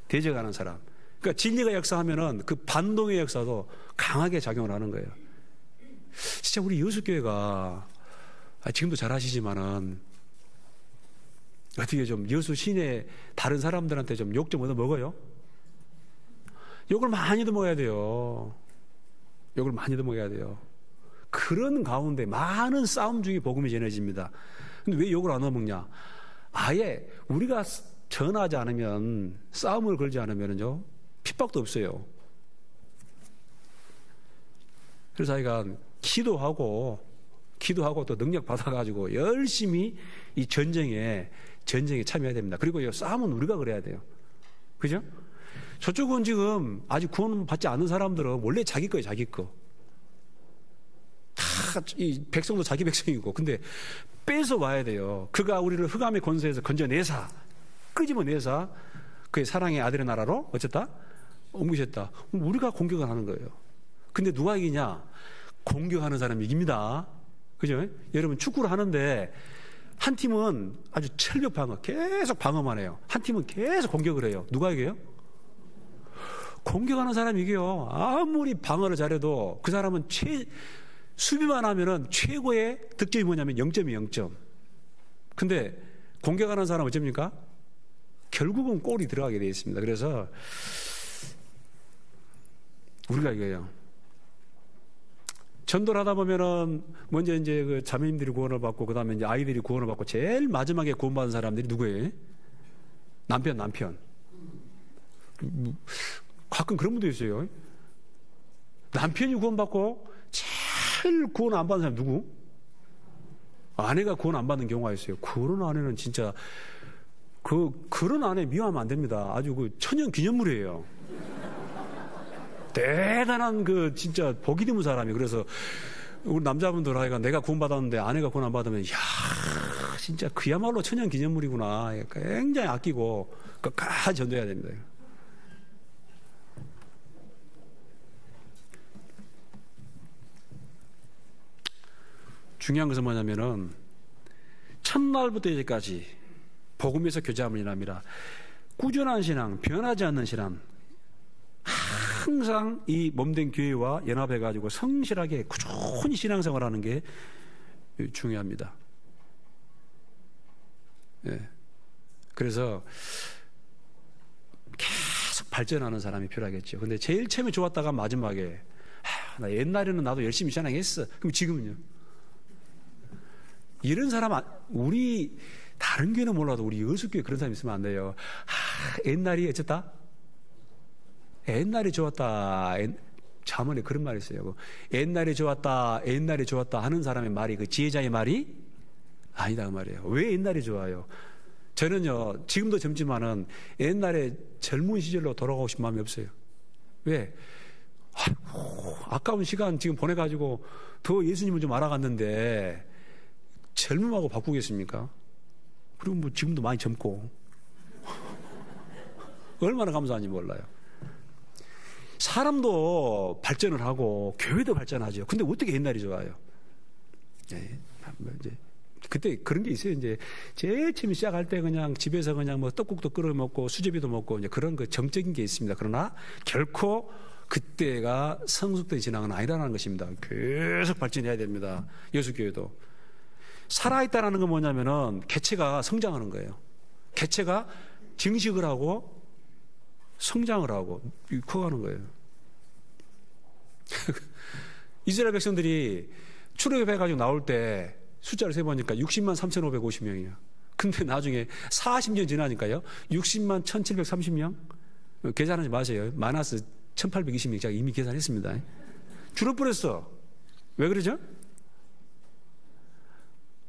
대적하는 사람. 그러니까 진리가 역사하면은 그 반동의 역사도 강하게 작용을 하는 거예요. 진짜 우리 여수교회가 지금도 잘 하시지만은 어떻게 좀 여수 시내 다른 사람들한테 좀 욕 좀 얻어 먹어요? 욕을 많이도 먹어야 돼요. 욕을 많이도 먹어야 돼요. 그런 가운데 많은 싸움 중에 복음이 전해집니다. 근데 왜 욕을 안 얻어먹냐? 아예 우리가 전하지 않으면, 싸움을 걸지 않으면요, 핍박도 없어요. 그래서 자기가 기도하고 또 능력 받아가지고 열심히 이 전쟁에 참여해야 됩니다. 그리고 이 싸움은 우리가 그래야 돼요. 그죠? 저쪽은 지금 아직 구원받지 않은 사람들은 원래 자기 거예요, 자기 거. 다 이 백성도 자기 백성이고, 근데 뺏어 와야 돼요. 그가 우리를 흑암의 권세에서 건져내사, 끄집어내사 그의 사랑의 아들의 나라로 어쨌다? 옮기셨다. 우리가 공격을 하는 거예요. 근데 누가 이기냐? 공격하는 사람이 이깁니다. 그죠? 여러분, 축구를 하는데 한 팀은 아주 철벽 방어, 계속 방어만 해요. 한 팀은 계속 공격을 해요. 누가 이겨요? 공격하는 사람이 이겨요. 아무리 방어를 잘해도 그 사람은 수비만 하면은 최고의 득점이 뭐냐면 0점이 0점. 근데 공격하는 사람은 어쩝니까? 결국은 골이 들어가게 되어 있습니다. 그래서 우리가 이거예요. 전도를 하다 보면은 먼저 이제 그 자매님들이 구원을 받고, 그 다음에 이제 아이들이 구원을 받고, 제일 마지막에 구원받은 사람들이 누구예요? 남편. 가끔 그런 분도 있어요. 남편이 구원받고 제일 구원 안 받은 사람 누구? 아내가 구원 안 받는 경우가 있어요. 그런 아내는 진짜 그런 아내 미워하면 안 됩니다. 아주 그 천연 기념물이에요. 대단한 진짜 복이 드문 사람이. 그래서 우리 남자분들 하여간 내가 구원받았는데 아내가 구원 안 받으면, 이야, 진짜 그야말로 천연 기념물이구나. 굉장히 아끼고 끝까지 전도해야 됩니다. 중요한 것은 뭐냐면은 첫날부터 이제까지 복음에서 교제함을 인함이라 꾸준한 신앙, 변하지 않는 신앙, 항상 이 몸된 교회와 연합해가지고 성실하게 꾸준히 신앙생활하는 게 중요합니다. 예. 그래서 계속 발전하는 사람이 필요하겠죠. 근데 제일 처음에 좋았다가 마지막에 나 옛날에는 나도 열심히 신앙했어. 그럼 지금은요? 이런 사람 우리 다른 교회는 몰라도 우리 여수교회 그런 사람 있으면 안 돼요. 옛날이 어쨌다? 옛날이 좋았다. 자문에 그런 말이 있어요. 옛날이 좋았다, 옛날이 좋았다 하는 사람의 말이 그 지혜자의 말이 아니다 그 말이에요. 왜 옛날이 좋아요? 저는요 지금도 젊지만은 옛날에 젊은 시절로 돌아가고 싶은 마음이 없어요. 왜? 아까운 시간 지금 보내가지고 더 예수님을 좀 알아갔는데 젊음하고 바꾸겠습니까? 그리고 뭐 지금도 많이 젊고 얼마나 감사한지 몰라요. 사람도 발전을 하고 교회도 발전하죠. 근데 어떻게 옛날이 좋아요? 네, 이제 그때 그런 게 있어요. 이제 제일 처음 시작할 때 그냥 집에서 그냥 뭐 떡국도 끓여 먹고 수제비도 먹고 이제 그런 그 정적인 게 있습니다. 그러나 결코 그때가 성숙된 신앙은 아니라는 것입니다. 계속 발전해야 됩니다. 여수교회도 살아있다라는 건 뭐냐면은 개체가 성장하는 거예요. 개체가 증식을 하고 성장을 하고 커가는 거예요. 이스라엘 백성들이 출애굽해가지고 나올 때 숫자를 세보니까 60만 3,550명이에요. 근데 나중에 40년 지나니까요 60만 1,730명 계산하지 마세요. 마이너스 1,820명 제가 이미 계산했습니다. 줄어버렸어. 왜 그러죠?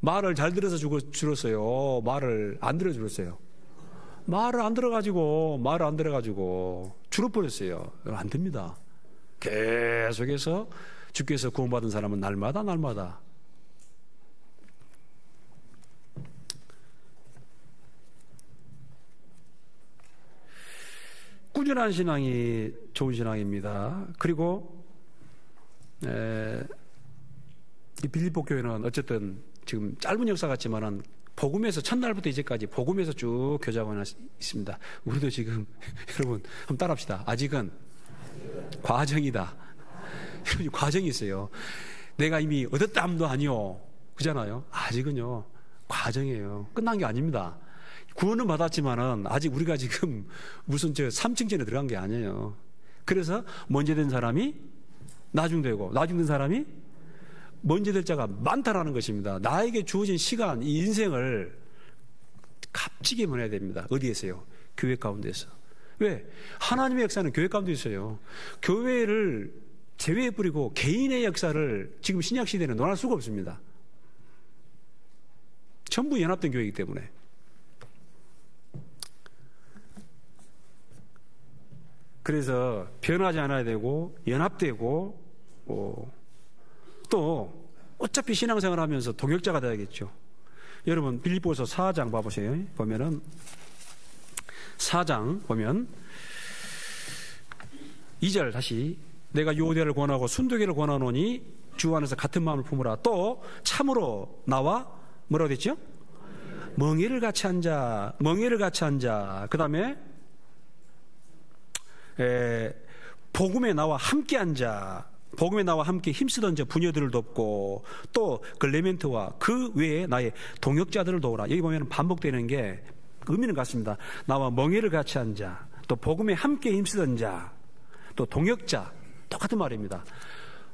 말을 잘 들어서 줄었어요. 말을 안 들어 줄었어요. 말을 안 들어가지고 줄어버렸어요. 안 됩니다. 계속해서 주께서 구원받은 사람은 날마다 꾸준한 신앙이 좋은 신앙입니다. 그리고 이 빌립보 교회는 어쨌든 지금 짧은 역사 같지만은 복음에서 첫날부터 이제까지 복음에서 쭉 교제하고 있습니다. 우리도 지금 여러분 한번 따라합시다. 아직은 과정이다. 여러분 과정이 있어요. 내가 이미 얻었담도 아니요. 그잖아요. 아직은요 과정이에요. 끝난 게 아닙니다. 구원은 받았지만은 아직 우리가 지금 무슨 저 3층전에 들어간 게 아니에요. 그래서 먼저 된 사람이 나중되고 나중된 사람이 먼저 될 자가 많다라는 것입니다. 나에게 주어진 시간, 이 인생을 값지게 보내야 됩니다. 어디에서요? 교회 가운데서. 왜? 하나님의 역사는 교회 가운데 있어요. 교회를 제외해버리고 개인의 역사를 지금 신약시대는 논할 수가 없습니다. 전부 연합된 교회이기 때문에. 그래서 변하지 않아야 되고 연합되고 또 어차피 신앙생활 하면서 동역자가 돼야겠죠. 여러분 빌립보서 4장 봐보세요. 보면은 4장 보면 2절 다시 내가 요대를 권하고 순도기를 권하노니 주 안에서 같은 마음을 품으라. 또 참으로 나와 뭐라고 됐죠? 멍에를 같이 앉아 그 다음에 복음에 나와 함께 앉아 복음에 나와 함께 힘쓰던 저 부녀들을 돕고 또 글레멘트와 그 외에 나의 동역자들을 도우라. 여기 보면 반복되는 게 의미는 같습니다. 나와 멍에를 같이 앉아 또 복음에 함께 힘쓰던 자 또 동역자 똑같은 말입니다.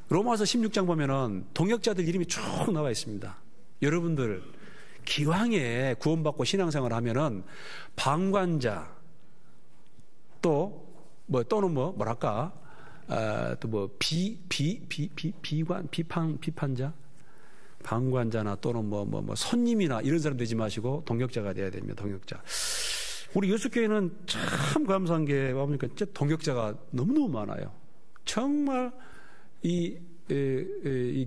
로마서 16장 보면은 동역자들 이름이 쭉 나와 있습니다. 여러분들 기왕에 구원받고 신앙생활 하면은 방관자 비판자 방관자나 또는 손님이나 이런 사람 되지 마시고 동역자가 돼야 됩니다. 동역자. 우리 여수교회는 참 감사한 게 보니까 진짜 동역자가 너무너무 많아요. 정말 이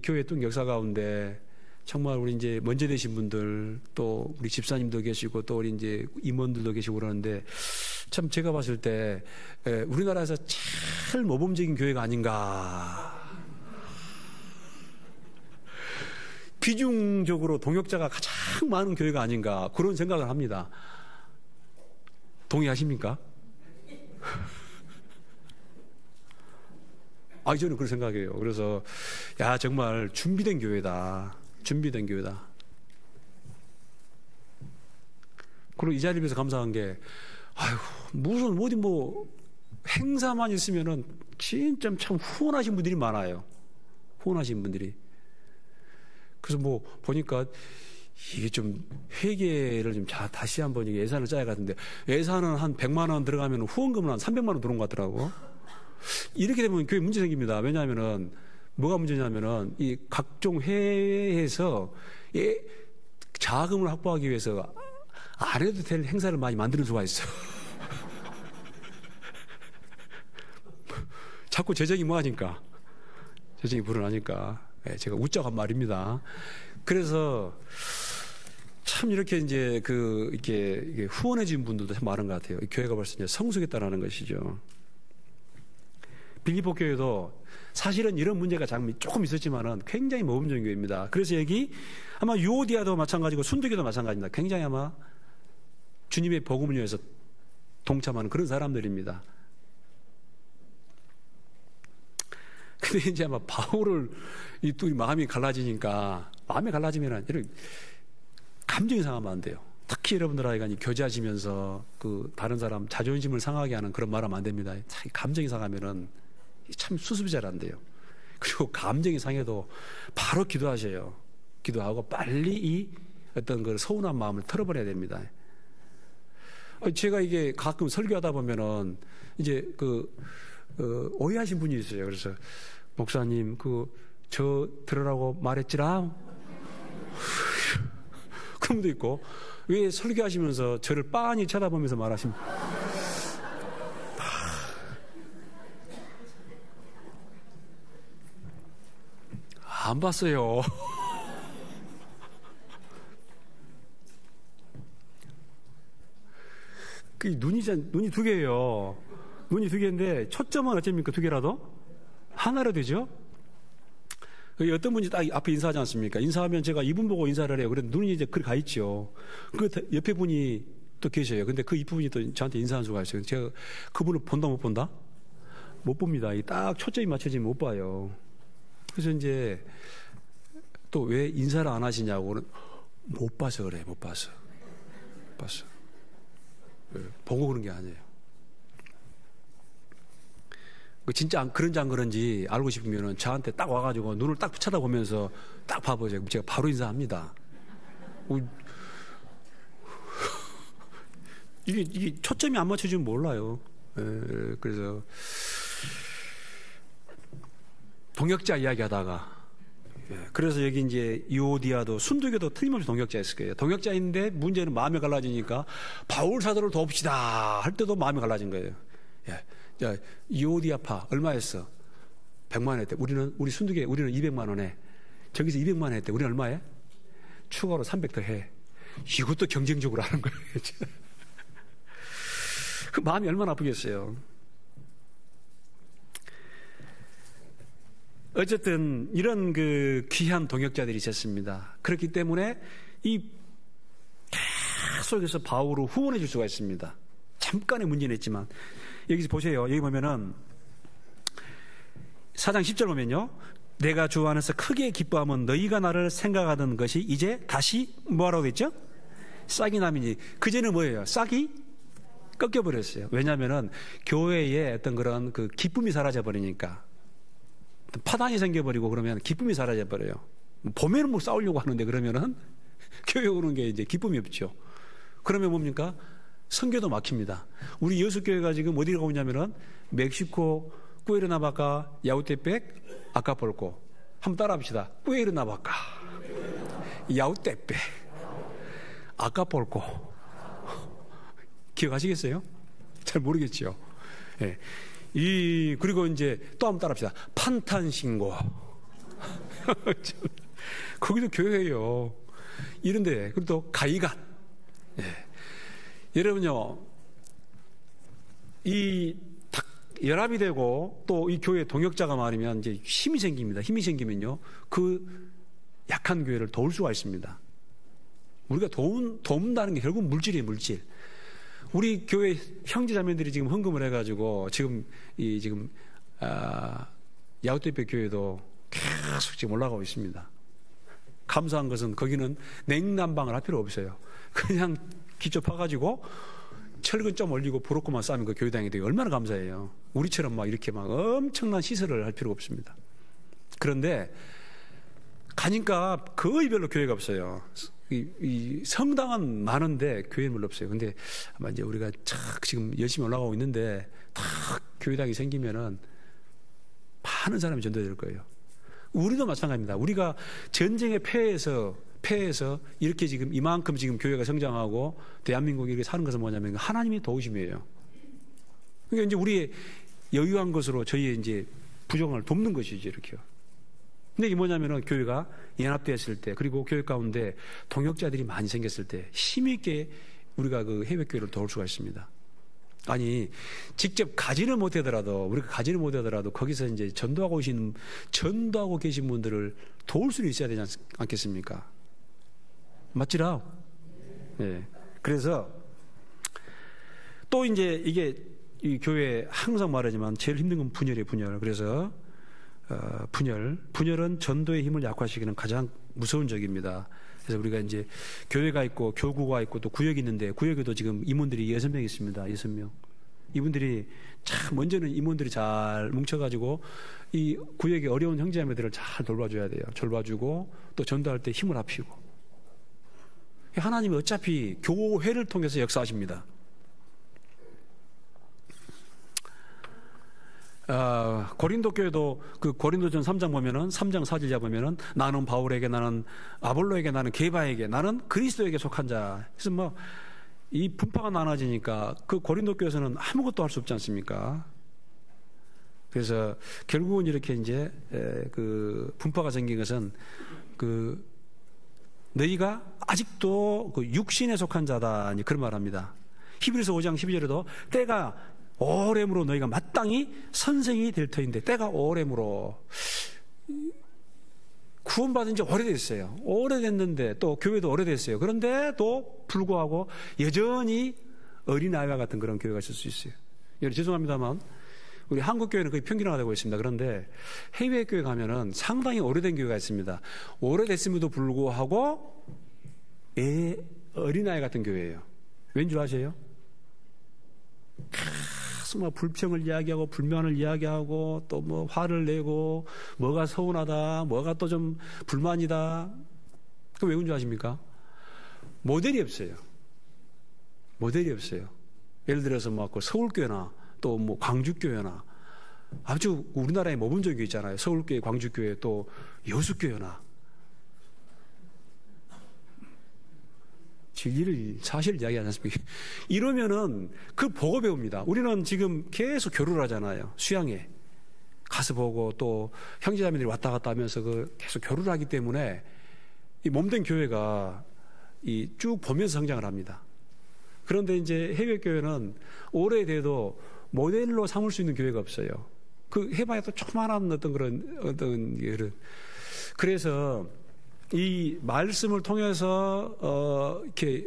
교회 뚱 역사 가운데 정말 우리 이제 먼저 되신 분들 또 우리 집사님도 계시고 또 우리 이제 임원들도 계시고 그러는데 참 제가 봤을 때 우리나라에서 제일 모범적인 교회가 아닌가. 비중적으로 동역자가 가장 많은 교회가 아닌가 그런 생각을 합니다. 동의하십니까? 저는 그런 생각이에요. 그래서 정말 준비된 교회다. 준비된 교회다. 그리고 이 자리에서 감사한 게 무슨 어디 행사만 있으면은 진짜 참 후원하신 분들이 많아요. 후원하신 분들이. 그래서 보니까 이게 좀 회계를 좀 다시 한번 예산을 짜야 같은데 예산은 한 100만 원 들어가면 후원금은 한 300만 원 들어온 것 같더라고. 이렇게 되면 교회 문제 생깁니다. 왜냐하면은 뭐가 문제냐면은 이 각종 회에서 자금을 확보하기 위해서 안 해도 될 행사를 많이 만드는 수가 있어요. 자꾸 재정이 뭐하니까 재정이 불어나니까 제가 웃자고 한 말입니다. 그래서 참 이렇게 이제 이렇게 후원해 준 분들도 참 많은 것 같아요. 교회가 벌써 이제 성숙했다라는 것이죠. 빌립보 교회도 사실은 이런 문제가 조금 있었지만은 굉장히 모범적인 교회입니다. 그래서 여기 아마 유오디아도 마찬가지고 순두교도 마찬가지입니다. 굉장히 아마 주님의 복음을 위해서 동참하는 그런 사람들입니다. 근데 이제 아마 바울을 이 둘이 마음이 갈라지니까 마음이 갈라지면은 이런 감정이 상하면 안 돼요. 특히 여러분들하고 교제하시면서 다른 사람 자존심을 상하게 하는 그런 말 하면 안 됩니다. 감정이 상하면은 참 수습이 잘 안 돼요. 그리고 감정이 상해도 바로 기도하셔요. 기도하고 빨리 이 어떤 서운한 마음을 털어버려야 됩니다. 제가 이게 가끔 설교하다 보면은 이제 오해하신 분이 있어요. 그래서 목사님 저 들으라고 말했지라 그런 분도 있고 왜 설교하시면서 저를 빤히 쳐다보면서 말하십니까? 안 봤어요. 눈이 두 개예요. 눈이 두 개인데 초점은 어쩝니까? 두 개라도? 하나로 되죠? 어떤 분이 딱 앞에 인사하지 않습니까? 인사하면 제가 이분 보고 인사를 해요. 그래서 눈이 이제 그리 가 있죠. 옆에 분이 또 계셔요. 근데 이분이 또 저한테 인사하는 수가 있어요. 제가 그분을 본다 못 본다? 못 봅니다. 딱 초점이 맞춰지면 못 봐요. 그래서 이제 또 왜 인사를 안 하시냐고는 못 봐서 그래. 못 봐서. 보고 그런 게 아니에요. 진짜 그런지 안 그런지 알고 싶으면 저한테 딱 와가지고 눈을 딱 쳐다보면서 딱 봐보세요. 제가 바로 인사합니다. 이게 초점이 안 맞춰지면 몰라요. 그래서 동역자 이야기 하다가 그래서 여기 이제 유오디아도 순두교도 틀림없이 동역자였을 거예요. 동역자인데 문제는 마음이 갈라지니까 바울 사도를 돕시다 할 때도 마음이 갈라진 거예요. 유오디아파 얼마였어? 100만 원 했대. 우리 순두교 우리는 200만 원에 저기서 200만 원 했대. 우리는 얼마에? 추가로 300 더 해. 이것도 경쟁적으로 하는 거예요. 그 마음이 얼마나 아프겠어요. 어쨌든 이런 귀한 동역자들이 있었습니다. 그렇기 때문에 이 속에서 바울을 후원해 줄 수가 있습니다. 잠깐의 문제는 있지만 여기서 보세요. 여기 보면은 4장 10절 보면요. 내가 주 안에서 크게 기뻐하면 너희가 나를 생각하던 것이 이제 다시 뭐라고 했죠? 싹이 남이니. 그전에 뭐예요? 싹이 꺾여버렸어요. 왜냐하면은 교회에 어떤 그런 기쁨이 사라져버리니까. 파단이 생겨버리고 그러면 기쁨이 사라져버려요. 봄에는 싸우려고 하는데 그러면은 교회 오는 게 이제 기쁨이 없죠. 그러면 뭡니까? 선교도 막힙니다. 우리 여수교회가 지금 어디로 가고 있냐면은 멕시코 꾸에르나바카 야우테펙 아카폴코. 한번 따라 합시다. 꾸에르나바카 야우테펙 아카폴코. 기억하시겠어요? 잘 모르겠죠. 예. 그리고 이제 또 한번 따라 합시다. 판탄신고. 거기도 교회예요. 이런데, 그리고 또 가이갓. 예. 여러분요, 딱 연합이 되고 또 이 교회 동역자가 많으면 이제 힘이 생깁니다. 힘이 생기면요, 약한 교회를 도울 수가 있습니다. 우리가 돕는다는 게 결국 물질이에요, 물질. 우리 교회 형제자매들이 지금 헌금을 해가지고 야구대표 교회도 계속 지금 올라가고 있습니다. 감사한 것은 거기는 냉난방을 할 필요 없어요. 그냥 기초 파가지고 철근 좀 올리고 브로커만 싸면 그 교회당이 되게 얼마나 감사해요. 우리처럼 막 이렇게 막 엄청난 시설을 할 필요가 없습니다. 그런데 가니까 거의 별로 교회가 없어요. 이 성당은 많은데 교회는 별로 없어요. 근데 아마 이제 우리가 착 지금 열심히 올라가고 있는데 딱 교회당이 생기면은 많은 사람이 전도될 거예요. 우리도 마찬가지입니다. 우리가 전쟁에 패해서 이렇게 지금 이만큼 지금 교회가 성장하고 대한민국이 이렇게 사는 것은 뭐냐면 하나님의 도우심이에요. 그러니까 이제 우리의 여유한 것으로 저희의 이제 부족을 돕는 것이죠, 이렇게요. 근데 이게 뭐냐면은 교회가 연합되었을 때, 그리고 교회 가운데 동역자들이 많이 생겼을 때 힘있게 우리가 그 해외교회를 도울 수가 있습니다. 아니, 직접 가지는 못하더라도, 우리가 가지는 못하더라도 거기서 이제 전도하고 계신 분들을 도울 수는 있어야 되지 않겠습니까? 맞지라? 네. 그래서 또 이제 이게 이 교회 항상 말하지만 제일 힘든 건 분열이에요, 분열. 그래서 분열은 전도의 힘을 약화시키는 가장 무서운 적입니다. 그래서 우리가 이제 교회가 있고 교구가 있고 또 구역이 있는데 구역에도 지금 임원들이 6명 있습니다. 6명. 이분들이 참 먼저는 임원들이 잘 뭉쳐가지고 이 구역의 어려운 형제자매들을 잘 돌봐줘야 돼요. 돌봐주고 또 전도할 때 힘을 합치고. 하나님이 어차피 교회를 통해서 역사하십니다. 고린도 교회도 그 고린도전 3장 보면은 3장 4절 보면은 나는 바울에게, 나는 아볼로에게, 나는 게바에게, 나는 그리스도에게 속한 자. 그래서 뭐 이 분파가 나눠지니까 그 고린도 교회에서는 아무것도 할 수 없지 않습니까? 그래서 결국은 이렇게 이제 그 분파가 생긴 것은 그 너희가 아직도 그 육신에 속한 자다, 그런 말합니다. 히브리서 5장 12절에도 때가 오래므로 너희가 마땅히 선생이 될 터인데, 때가 오래므로 구원받은 지 오래됐어요. 오래됐는데 또 교회도 오래됐어요. 그런데도 불구하고 여전히 어린아이와 같은 그런 교회가 있을 수 있어요. 여러분 죄송합니다만 우리 한국 교회는 거의 평균화가 되고 있습니다. 그런데 해외 교회 가면은 상당히 오래된 교회가 있습니다. 오래됐음에도 불구하고 어린아이 같은 교회예요. 왠 줄 아세요? 계속 불평을 이야기하고 불만을 이야기하고 또 뭐 화를 내고 뭐가 서운하다, 뭐가 또 좀 불만이다. 그 왜 그런 줄 아십니까? 모델이 없어요. 모델이 없어요. 예를 들어서 뭐 서울교회나 또 뭐 광주교회나 아주 우리나라에 모범적인 교회 있잖아요. 서울교회, 광주교회, 또 여수교회나 진리를, 사실을 이야기하지 않습니까? 이러면은 그 보고 배웁니다. 우리는 지금 계속 교류를 하잖아요. 수양회 가서 보고 또 형제자매들이 왔다 갔다 하면서 그 계속 교류를 하기 때문에 이 몸된 교회가 이 쭉 보면서 성장을 합니다. 그런데 이제 해외 교회는 오래돼도 모델로 삼을 수 있는 교회가 없어요. 그 해봐야 또 조그만한 어떤 그런 그래서 이 말씀을 통해서 이렇게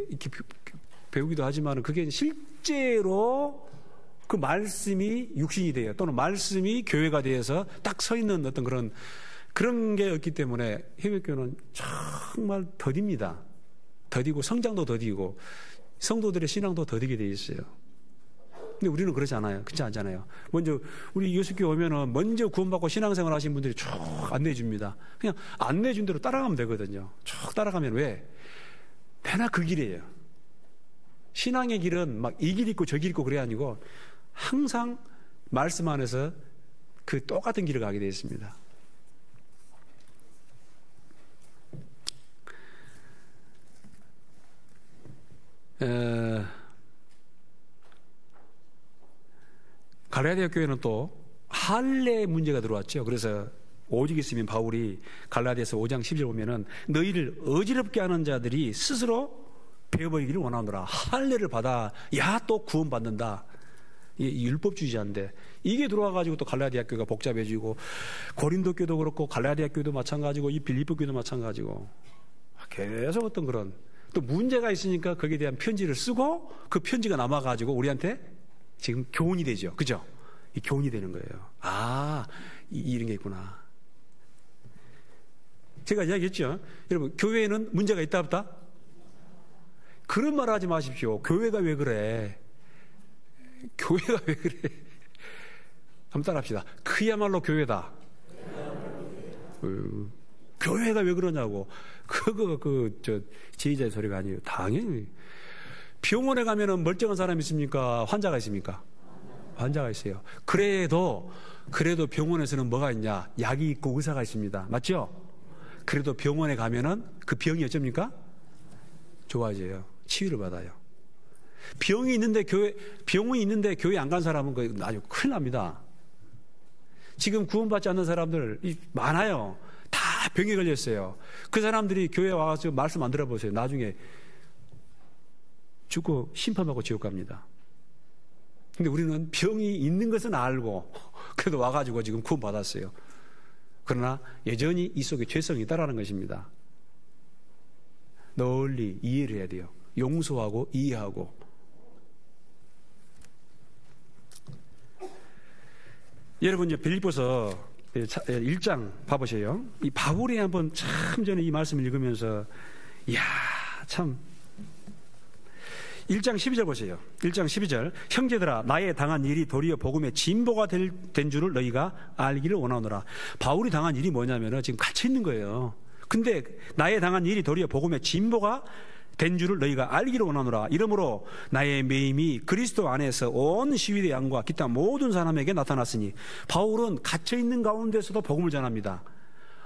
배우기도 하지만 그게 실제로 그 말씀이 육신이 돼요. 또는 말씀이 교회가 되어서 딱 서 있는 어떤 그런 게 없기 때문에 해외교회는 정말 더딥니다. 더디고 성장도 더디고 성도들의 신앙도 더디게 돼 있어요. 근데 우리는 그렇지 않아요. 그렇지 않잖아요. 먼저 우리 예수교회 오면은 먼저 구원받고 신앙생활 하신 분들이 쭉 안내해 줍니다. 그냥 안내해 준 대로 따라가면 되거든요. 쭉 따라가면 왜? 맨날 그 길이에요. 신앙의 길은 막 이 길 있고 저 길 있고 그게 아니고 항상 말씀 안에서 그 똑같은 길을 가게 되어 있습니다. 갈라디아 교회는 또 할례 문제가 들어왔죠. 그래서 오직 있으면 바울이 갈라디아서 5장 10절 보면은 너희를 어지럽게 하는 자들이 스스로 배워버리기를 원하노라. 할례를 받아야 또 구원받는다. 이게 율법주의자인데 이게 들어와가지고 또 갈라디아 교회가 복잡해지고 고린도 교도 그렇고 갈라디아 교도 마찬가지고 이 빌립보 교도 마찬가지고 계속 어떤 그런 또 문제가 있으니까 거기에 대한 편지를 쓰고 그 편지가 남아가지고 우리한테 지금 교훈이 되죠. 그죠? 이 교훈이 되는 거예요. 아, 이런 게 있구나. 제가 이야기했죠. 여러분, 교회에는 문제가 있다 없다? 그런 말 하지 마십시오. 교회가 왜 그래? 교회가 왜 그래? 한번 따라합시다. 그야말로 교회다. 교회가 왜 그러냐고. 지휘자의 소리가 아니에요. 당연히. 병원에 가면은 멀쩡한 사람이 있습니까? 환자가 있습니까? 환자가 있어요. 그래도 병원에서는 뭐가 있냐? 약이 있고 의사가 있습니다. 맞죠? 그래도 병원에 가면은 그 병이 어쩝니까? 좋아져요. 치유를 받아요. 병이 있는데 병이 있는데 교회 안 간 사람은 아주 큰일 납니다. 지금 구원받지 않는 사람들 많아요. 다 병에 걸렸어요. 그 사람들이 교회에 와서 말씀 안 들어보세요. 나중에 죽고 심판받고 지옥 갑니다. 근데 우리는 병이 있는 것은 알고 그래도 와가지고 지금 구원받았어요. 그러나 여전히 이 속에 죄성이 있다라는 것입니다. 널리 이해를 해야 돼요. 용서하고 이해하고. 여러분 이제 빌립보서 1장 봐보세요. 이 바울이 한번 참 전에 이 말씀을 읽으면서 이야 참 1장 12절 보세요. 1장 12절 형제들아 나의 당한 일이 도리어 복음의 진보가 된 줄을 너희가 알기를 원하노라. 바울이 당한 일이 뭐냐면 지금 갇혀 있는 거예요. 근데 나의 당한 일이 도리어 복음의 진보가 된 줄을 너희가 알기를 원하노라. 이러므로 나의 매임이 그리스도 안에서 온 시위대 양과 기타 모든 사람에게 나타났으니 바울은 갇혀 있는 가운데서도 복음을 전합니다.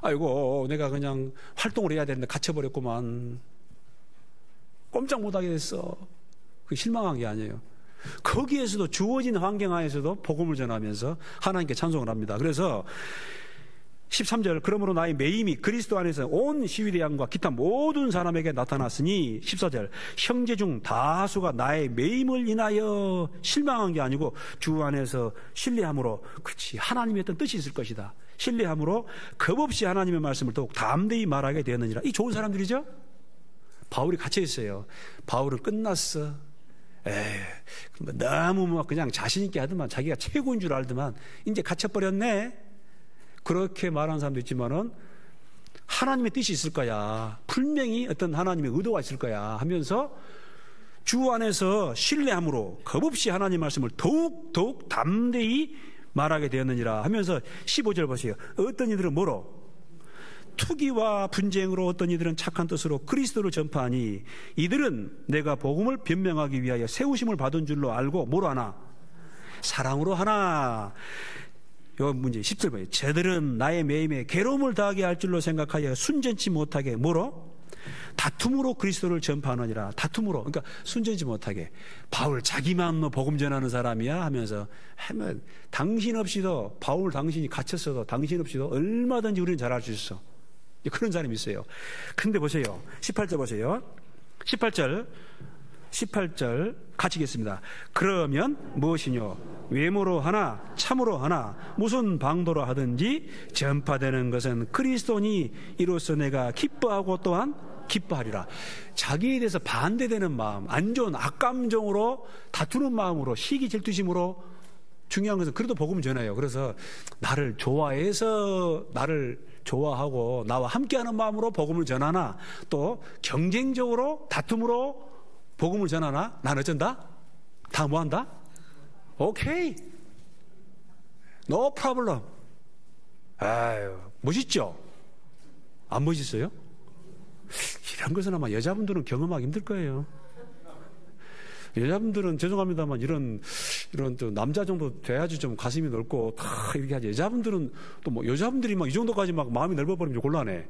아이고 내가 그냥 활동을 해야 되는데 갇혀버렸구만. 꼼짝 못하게 됐어. 그 실망한 게 아니에요. 거기에서도 주어진 환경 하에서도 복음을 전하면서 하나님께 찬송을 합니다. 그래서 13절 그러므로 나의 매임이 그리스도 안에서 온 시위대 양과 기타 모든 사람에게 나타났으니 14절 형제 중 다수가 나의 매임을 인하여 실망한 게 아니고 주 안에서 신뢰함으로 그렇지 하나님의 어떤 뜻이 있을 것이다. 신뢰함으로 겁없이 하나님의 말씀을 더욱 담대히 말하게 되었느니라. 이 좋은 사람들이죠. 바울이 갇혀 있어요. 바울은 끝났어. 너무 그냥 자신 있게 하더만 자기가 최고인 줄 알더만 이제 갇혀버렸네. 그렇게 말하는 사람도 있지만은 하나님의 뜻이 있을 거야. 분명히 어떤 하나님의 의도가 있을 거야 하면서 주 안에서 신뢰함으로 겁없이 하나님 말씀을 더욱 담대히 말하게 되었느니라 하면서 15절 보세요. 어떤 이들은 뭐로? 투기와 분쟁으로 어떤 이들은 착한 뜻으로 그리스도를 전파하니 이들은 내가 복음을 변명하기 위하여 세우심을 받은 줄로 알고 뭐로 하나? 사랑으로 하나. 요 문제 10절 보세요. 쟤들은 나의 매임에 괴로움을 당하게 할 줄로 생각하여 순전치 못하게 뭐로? 다툼으로 그리스도를 전파하느니라. 다툼으로. 그러니까 순전치 못하게. 바울 자기만 복음 전하는 사람이야 하면서 하면 당신 없이도 바울 당신이 갇혔어도 당신 없이도 얼마든지 우리는 잘할 수 있어. 그런 사람이 있어요. 근데 보세요. 18절 보세요. 18절 같이 읽겠습니다. 그러면 무엇이뇨? 외모로 하나 참으로 하나 무슨 방도로 하든지 전파되는 것은 그리스도니 이로써 내가 기뻐하고 또한 기뻐하리라. 자기에 대해서 반대되는 마음, 안 좋은 악감정으로 다투는 마음으로 시기 질투심으로 중요한 것은 그래도 복음을 전해요. 그래서 나를 좋아해서 나를 좋아하고 나와 함께하는 마음으로 복음을 전하나 또 경쟁적으로 다툼으로 복음을 전하나 난 어쩐다? 다 뭐한다? 오케이. No problem. 아유, 멋있죠? 안 멋있어요? 이런 것은 아마 여자분들은 경험하기 힘들 거예요. 여자분들은 죄송합니다만 이런 또 남자 정도 돼야지 좀 가슴이 넓고 다 이렇게 하지. 여자분들은 또 뭐 여자분들이 막 이 정도까지 막 마음이 넓어버리면 좀 곤란해.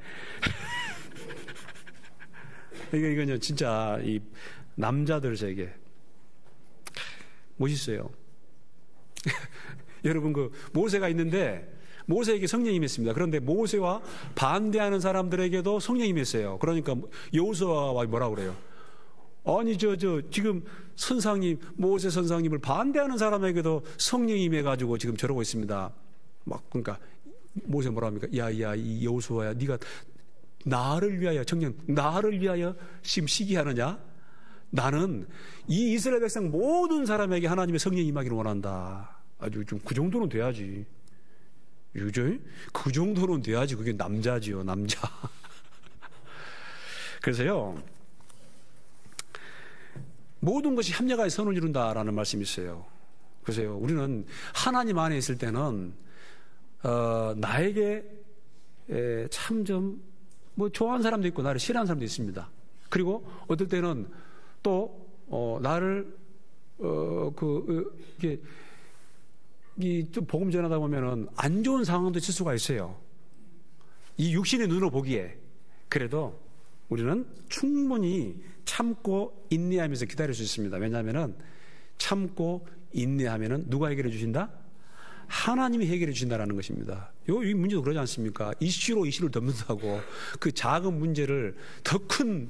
이거는 진짜 이 남자들 세계 멋있어요. 여러분 그 모세가 있는데 모세에게 성령이 임했습니다. 그런데 모세와 반대하는 사람들에게도 성령이 임했어요. 그러니까 여호수아와 뭐라고 그래요? 아니 지금 선상님, 모세 선상님을 반대하는 사람에게도 성령이 임해가지고 지금 저러고 있습니다. 막 그러니까 모세 뭐라 합니까? 야야 이 여호수아야, 네가 나를 위하여, 정녕 나를 위하여 지금 시기하느냐? 나는 이 이스라엘 백성 모든 사람에게 하나님의 성령이 임하기를 원한다. 아주 좀 그 정도는 돼야지. 그죠? 그 정도는 돼야지. 그게 남자지요, 남자. 그래서요, 모든 것이 합력하여 선을 이룬다라는 말씀이 있어요. 그래서요, 우리는 하나님 안에 있을 때는 나에게 참 좀 뭐 좋아하는 사람도 있고 나를 싫어하는 사람도 있습니다. 그리고 어떨 때는 또 나를 이게 좀 복음 전하다 보면은 안 좋은 상황도 있을 수가 있어요. 이 육신의 눈으로 보기에. 그래도 우리는 충분히 참고 인내하면서 기다릴 수 있습니다. 왜냐하면은 참고 인내하면은 누가 해결해 주신다? 하나님이 해결해 주신다라는 것입니다. 이 문제도 그러지 않습니까? 이슈로 이슈를 덮는다고 그 작은 문제를 더 큰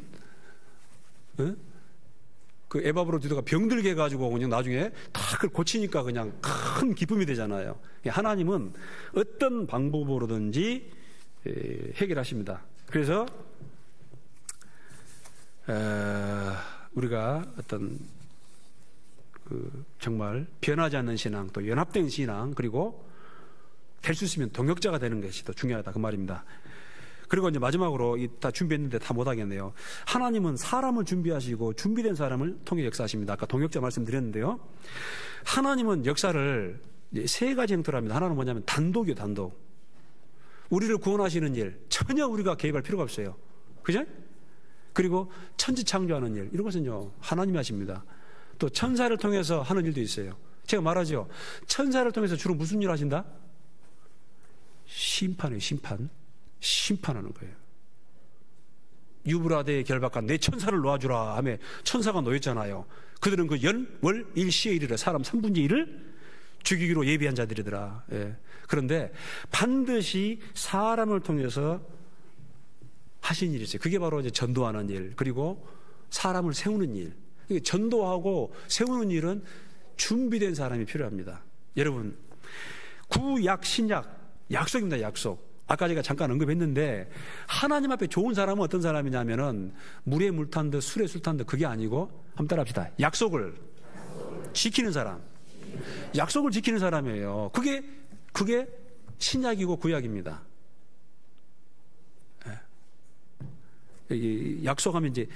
그 에바브로디도가 병들게 해가지고 그냥 나중에 다 그걸 고치니까 그냥 큰 기쁨이 되잖아요. 하나님은 어떤 방법으로든지 해결하십니다. 그래서 우리가 어떤 정말 변하지 않는 신앙, 또 연합된 신앙, 그리고 될 수 있으면 동역자가 되는 것이 더 중요하다, 그 말입니다. 그리고 이제 마지막으로 다 준비했는데 다 못하겠네요. 하나님은 사람을 준비하시고 준비된 사람을 통해 역사하십니다. 아까 동역자 말씀드렸는데요. 하나님은 역사를 세 가지 형태로 합니다. 하나는 뭐냐면 단독이요, 단독. 우리를 구원하시는 일, 전혀 우리가 개입할 필요가 없어요. 그죠? 그리고 천지 창조하는 일, 이런 것은요, 하나님이 하십니다. 또 천사를 통해서 하는 일도 있어요. 제가 말하죠. 천사를 통해서 주로 무슨 일 하신다? 심판이에요, 심판. 심판하는 거예요. 유브라데의 결박과 내 천사를 놓아주라 하며 천사가 놓였잖아요. 그들은 그 연, 월, 일, 시에 이르러 사람 3분의 1을 죽이기로 예비한 자들이더라. 예. 그런데 반드시 사람을 통해서 하신 일이 있어요. 그게 바로 이제 전도하는 일, 그리고 사람을 세우는 일. 전도하고 세우는 일은 준비된 사람이 필요합니다. 여러분, 구약, 신약, 약속입니다, 약속. 아까 제가 잠깐 언급했는데, 하나님 앞에 좋은 사람은 어떤 사람이냐면은 물에 물 탄 듯 술에 술 탄 듯, 그게 아니고, 한번 따라 합시다. 약속을 지키는 사람. 약속을 지키는 사람이에요. 그게 신약이고 구약입니다. 약속하면 이제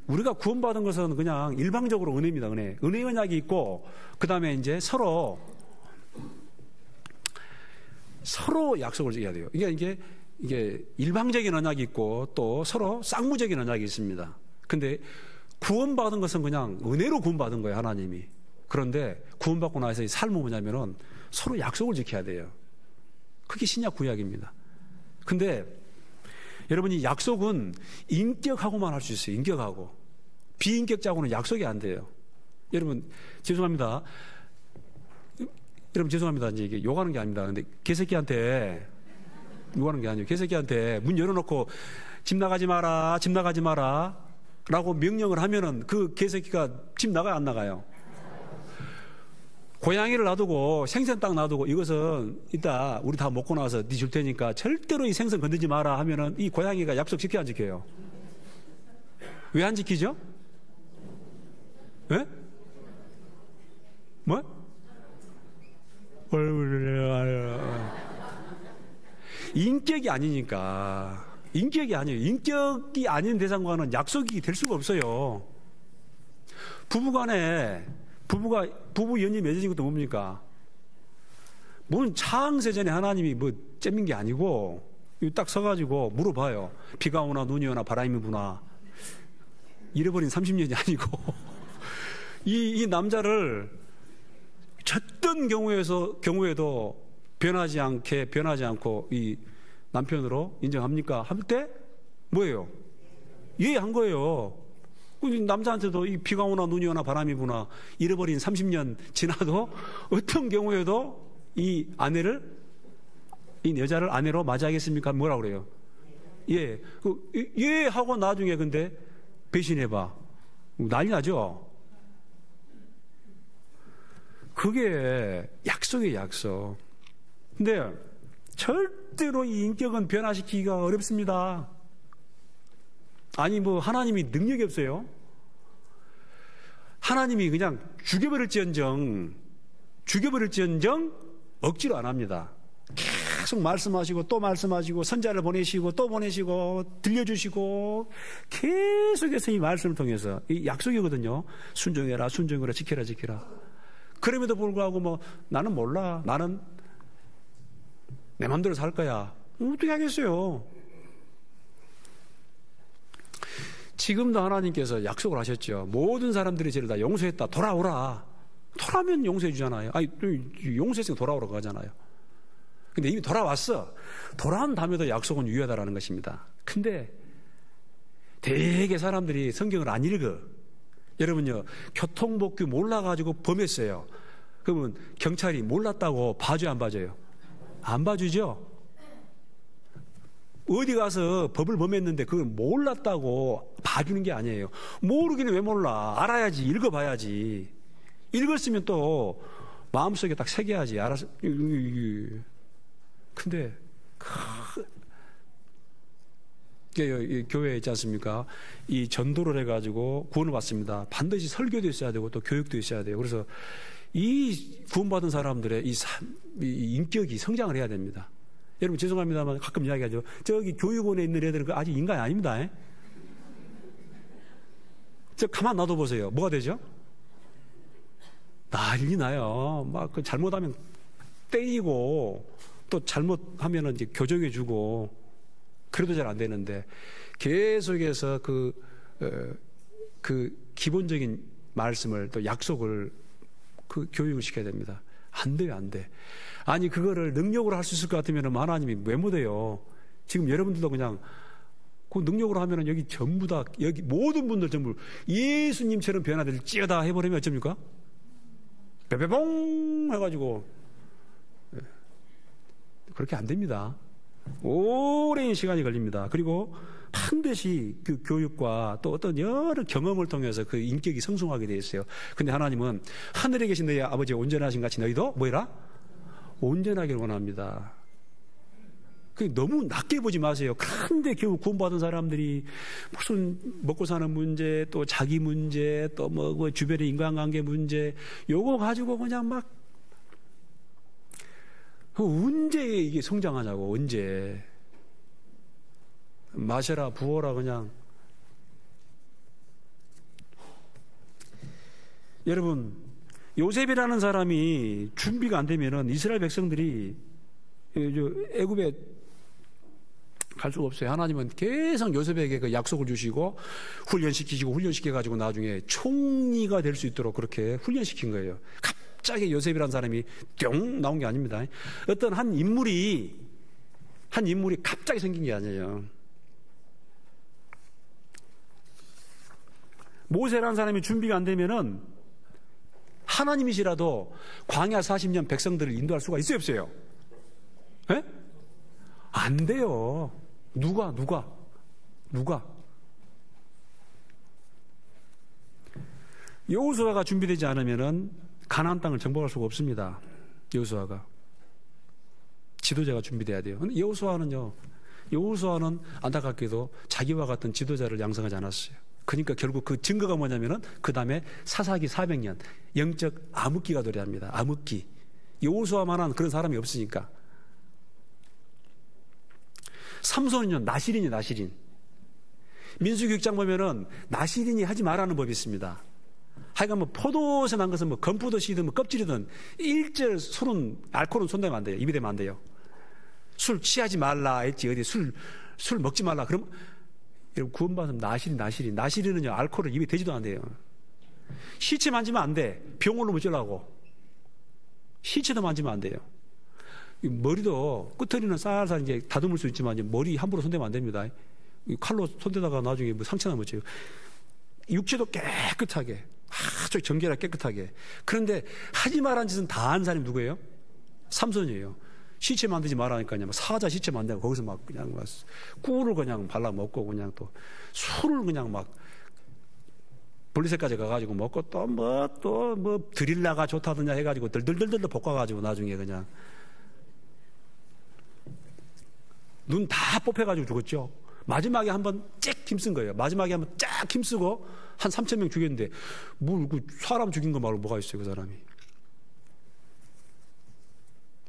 우리가 구원받은 것은 그냥 일방적으로 은혜입니다. 은혜 언약이 있고, 그 다음에 이제 서로 약속을 지켜야 돼요. 이게 일방적인 언약이 있고 또 서로 쌍무적인 언약이 있습니다. 근데 구원받은 것은 그냥 은혜로 구원받은 거예요, 하나님이. 그런데 구원받고 나서 이 삶은 뭐냐면은 서로 약속을 지켜야 돼요. 그게 신약 구약입니다. 근데 여러분, 이 약속은 인격하고만 할 수 있어요. 인격하고. 비인격자하고는 약속이 안 돼요. 여러분, 죄송합니다. 이제 이게 욕하는 게 아닙니다. 근데 개새끼한테, 욕하는 게 아니에요. 개새끼한테 문 열어놓고 집 나가지 마라, 집 나가지 마라 라고 명령을 하면은 그 개새끼가 집 나가요, 안 나가요? 고양이를 놔두고 생선 딱 놔두고 이것은 이따 우리 다 먹고 나서 네 줄 테니까 절대로 이 생선 건드지 마라 하면은 이 고양이가 약속 지켜요, 안 지켜요? 왜 안 지키죠? 예? 뭐? 인격이 아니니까. 인격이 아니에요. 인격이 아닌 대상과는 약속이 될 수가 없어요. 부부 연이 맺어진 것도 뭡니까? 뭔 창세전에 하나님이 뭐 잼민 게 아니고, 딱 서가지고 물어봐요. 비가 오나 눈이 오나 바람이 부나. 잃어버린 30년이 아니고. 이 남자를 어떤 경우에도 변하지 않고 이 남편으로 인정합니까? 할 때 뭐예요? 이해한 거예요. 남자한테도 이 비가 오나 눈이 오나 바람이 부나 잃어버린 30년 지나도 어떤 경우에도 이 여자를 아내로 맞이하겠습니까? 뭐라 그래요? 예. 예 하고 나중에 근데 배신해봐. 난리 나죠? 그게 약속이에요, 약속. 근데 절대로 이 인격은 변화시키기가 어렵습니다. 아니, 뭐, 하나님이 능력이 없어요? 하나님이 그냥 죽여버릴지언정 억지로 안 합니다. 계속 말씀하시고 또 말씀하시고 선자를 보내시고 또 보내시고 들려주시고 계속해서 이 말씀을 통해서 이 약속이거든요. 순종해라, 순종해라, 지켜라, 지켜라. 그럼에도 불구하고 뭐 나는 몰라, 나는 내 마음대로 살 거야. 어떻게 하겠어요? 지금도 하나님께서 약속을 하셨죠. 모든 사람들이 죄를 다 용서했다. 돌아오라. 돌아오면 용서해 주잖아요. 아니, 용서했으니까 돌아오라고 하잖아요. 근데 이미 돌아왔어. 돌아온 다음에도 약속은 유효하다라는 것입니다. 근데 되게 사람들이 성경을 안 읽어. 여러분요, 교통법규 몰라가지고 범했어요. 그러면 경찰이 몰랐다고 봐줘요, 안 봐줘요? 안 봐주죠? 어디 가서 법을 범했는데 그걸 몰랐다고 봐주는 게 아니에요. 모르기는 왜 몰라? 알아야지, 읽어봐야지. 읽었으면 또 마음속에 딱 새겨야지. 알아서. 근데 교회에 있지 않습니까? 이 전도를 해가지고 구원을 받습니다. 반드시 설교도 있어야 되고 또 교육도 있어야 돼요. 그래서 이 구원받은 사람들의 이 인격이 성장을 해야 됩니다. 여러분 죄송합니다만 가끔 이야기하죠. 저기 교육원에 있는 애들은 아직 인간이 아닙니다. 저 가만 놔둬보세요. 뭐가 되죠? 난리 나요. 막 그 잘못하면 때리고 또 잘못하면 이제 교정해주고 그래도 잘 안 되는데 계속해서 그 기본적인 말씀을 또 약속을 그 교육을 시켜야 됩니다. 안 돼요, 안 돼. 아니, 그거를 능력으로 할 수 있을 것 같으면 하나님이 왜 못해요? 지금 여러분들도 그냥 그 능력으로 하면은 여기 전부 다, 여기 모든 분들 전부 예수님처럼 변화될지어다 해버리면 어쩝니까? 빼빼봉 해가지고. 그렇게 안 됩니다. 오랜 시간이 걸립니다. 그리고 반드시 그 교육과 또 어떤 여러 경험을 통해서 그 인격이 성숙하게 되어 있어요. 근데 하나님은 하늘에 계신 너희 아버지가 온전하신 같이 너희도 뭐해라? 온전하기를 원합니다. 너무 낮게 보지 마세요. 그런데 겨우 구원받은 사람들이 무슨 먹고 사는 문제, 또 자기 문제, 또 뭐 주변의 인간관계 문제, 요거 가지고 그냥 막 언제 이게 성장하냐고, 언제. 마셔라, 부어라, 그냥. 여러분, 요셉이라는 사람이 준비가 안 되면은 이스라엘 백성들이 애굽에 갈 수가 없어요. 하나님은 계속 요셉에게 그 약속을 주시고 훈련시켜가지고 나중에 총리가 될 수 있도록 그렇게 훈련시킨 거예요. 갑자기 요셉이라는 사람이 뿅 나온 게 아닙니다. 어떤 한 인물이 갑자기 생긴 게 아니에요. 모세라는 사람이 준비가 안 되면은 하나님이시라도 광야 40년 백성들을 인도할 수가 있어요, 없어요? 에? 안 돼요. 누가? 여호수아가 준비되지 않으면은 가나안 땅을 정복할 수가 없습니다. 여호수아가. 지도자가 준비돼야 돼요. 근데 여호수아는 안타깝게도 자기와 같은 지도자를 양성하지 않았어요. 그러니까 결국 그 증거가 뭐냐면은 그 다음에 사사기 400년 영적 암흑기가 도래합니다. 암흑기. 여호수아만한 그런 사람이 없으니까. 삼손은요, 나시린. 민수기 6장 보면은 나시린이 하지 말라는 법이 있습니다. 하여간 뭐 포도에서 난 것은 뭐 건포도씨든 뭐 껍질이든 일절 알코올은 손대면 안 돼요. 입에 대면 안 돼요. 술 취하지 말라 했지. 어디 술 먹지 말라. 그럼 여러분 구원받으면 나시린은요, 알코올을 입에 대지도 안 돼요. 시체 만지면 안 돼. 병원으로 묻으려고. 시체도 만지면 안 돼요. 머리도 끝터리는 쌀쌀 이제 다듬을 수 있지만 머리 함부로 손대면 안 됩니다. 칼로 손대다가 나중에 뭐 상처나 묻혀요. 육체도 깨끗하게, 아주 정결하게 깨끗하게. 그런데 하지 말란 짓은 다 한 사람이 누구예요? 삼손이에요. 시체 만들지 말라니까요. 사자 시체 만들고 거기서 막 그냥 꿀을 그냥 발라 먹고 그냥 또 술을 그냥 막 볼리셋까지 가가지고 먹고 또 뭐 드릴라가 좋다더냐 해가지고 들들들들 볶아가지고 나중에 그냥 눈 다 뽑혀가지고 죽었죠. 마지막에 한번 쫙 힘쓴 거예요. 마지막에 한번 쫙 힘쓰고 한 3,000명 죽였는데 뭐 사람 죽인 거 말고 뭐가 있어요, 그 사람이.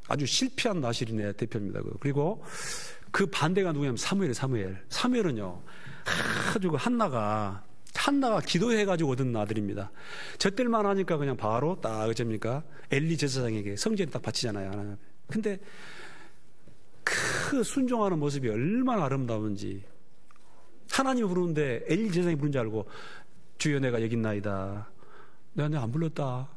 아주 실패한 나실인의 대표입니다. 그리고 그 반대가 누구냐면 사무엘이에요. 사무엘은요 아주 한나가 기도해가지고 얻은 아들입니다. 젖들만 하니까 그냥 바로 딱 어쩝니까? 엘리 제사장에게 성전에 딱 바치잖아요. 근데 그 순종하는 모습이 얼마나 아름다운지, 하나님이 부르는데 엘리 제사장이 부른 줄 알고 주여 내가 여기 있나이다. 내가 안 불렀다.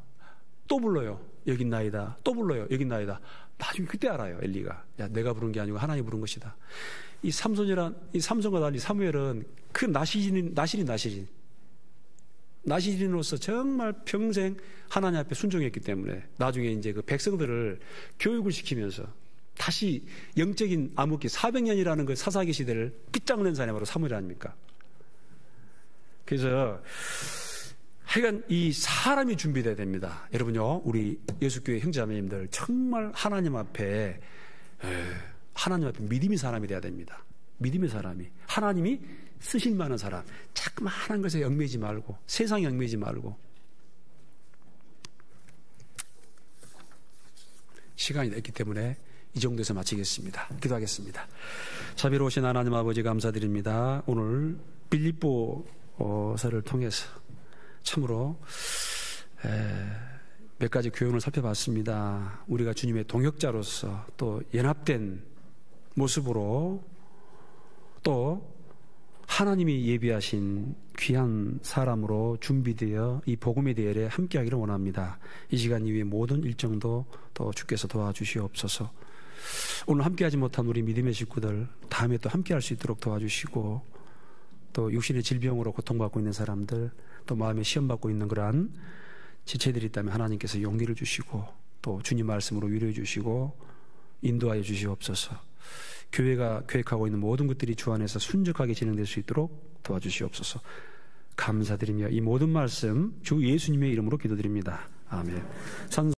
또 불러요. 여기 있나이다. 또 불러요. 여기 있나이다. 나중에 그때 알아요. 엘리가. 야, 내가 부른 게 아니고 하나님이 부른 것이다. 이 삼손과 달리 사무엘은 그 나시린으로서 정말 평생 하나님 앞에 순종했기 때문에 나중에 이제 그 백성들을 교육을 시키면서 다시 영적인 암흑기 400년이라는 그 사사기 시대를 빗장낸 사람이 바로 사무엘 아닙니까? 그래서 하여간 이 사람이 준비돼야 됩니다. 여러분요, 우리 예수교회 형제자매님들 정말 하나님 앞에 믿음의 사람이 돼야 됩니다. 믿음의 사람이, 하나님이 쓰실 만한 사람, 자그마한 것에 얽매이지 말고, 세상에 얽매이지 말고. 시간이 됐기 때문에 이 정도에서 마치겠습니다. 기도하겠습니다. 자비로우신 하나님 아버지 감사드립니다. 오늘 빌립보서를 통해서 참으로 몇 가지 교훈을 살펴봤습니다. 우리가 주님의 동역자로서 또 연합된 모습으로 또 하나님이 예비하신 귀한 사람으로 준비되어 이 복음의 대열에 함께하기를 원합니다. 이 시간 이후의 모든 일정도 또 주께서 도와주시옵소서. 오늘 함께하지 못한 우리 믿음의 식구들 다음에 또 함께할 수 있도록 도와주시고, 또 육신의 질병으로 고통받고 있는 사람들, 또 마음에 시험받고 있는 그러한 지체들이 있다면 하나님께서 용기를 주시고 또 주님 말씀으로 위로해 주시고 인도하여 주시옵소서. 교회가 계획하고 있는 모든 것들이 주 안에서 순적하게 진행될 수 있도록 도와주시옵소서. 감사드리며 이 모든 말씀 주 예수님의 이름으로 기도드립니다. 아멘.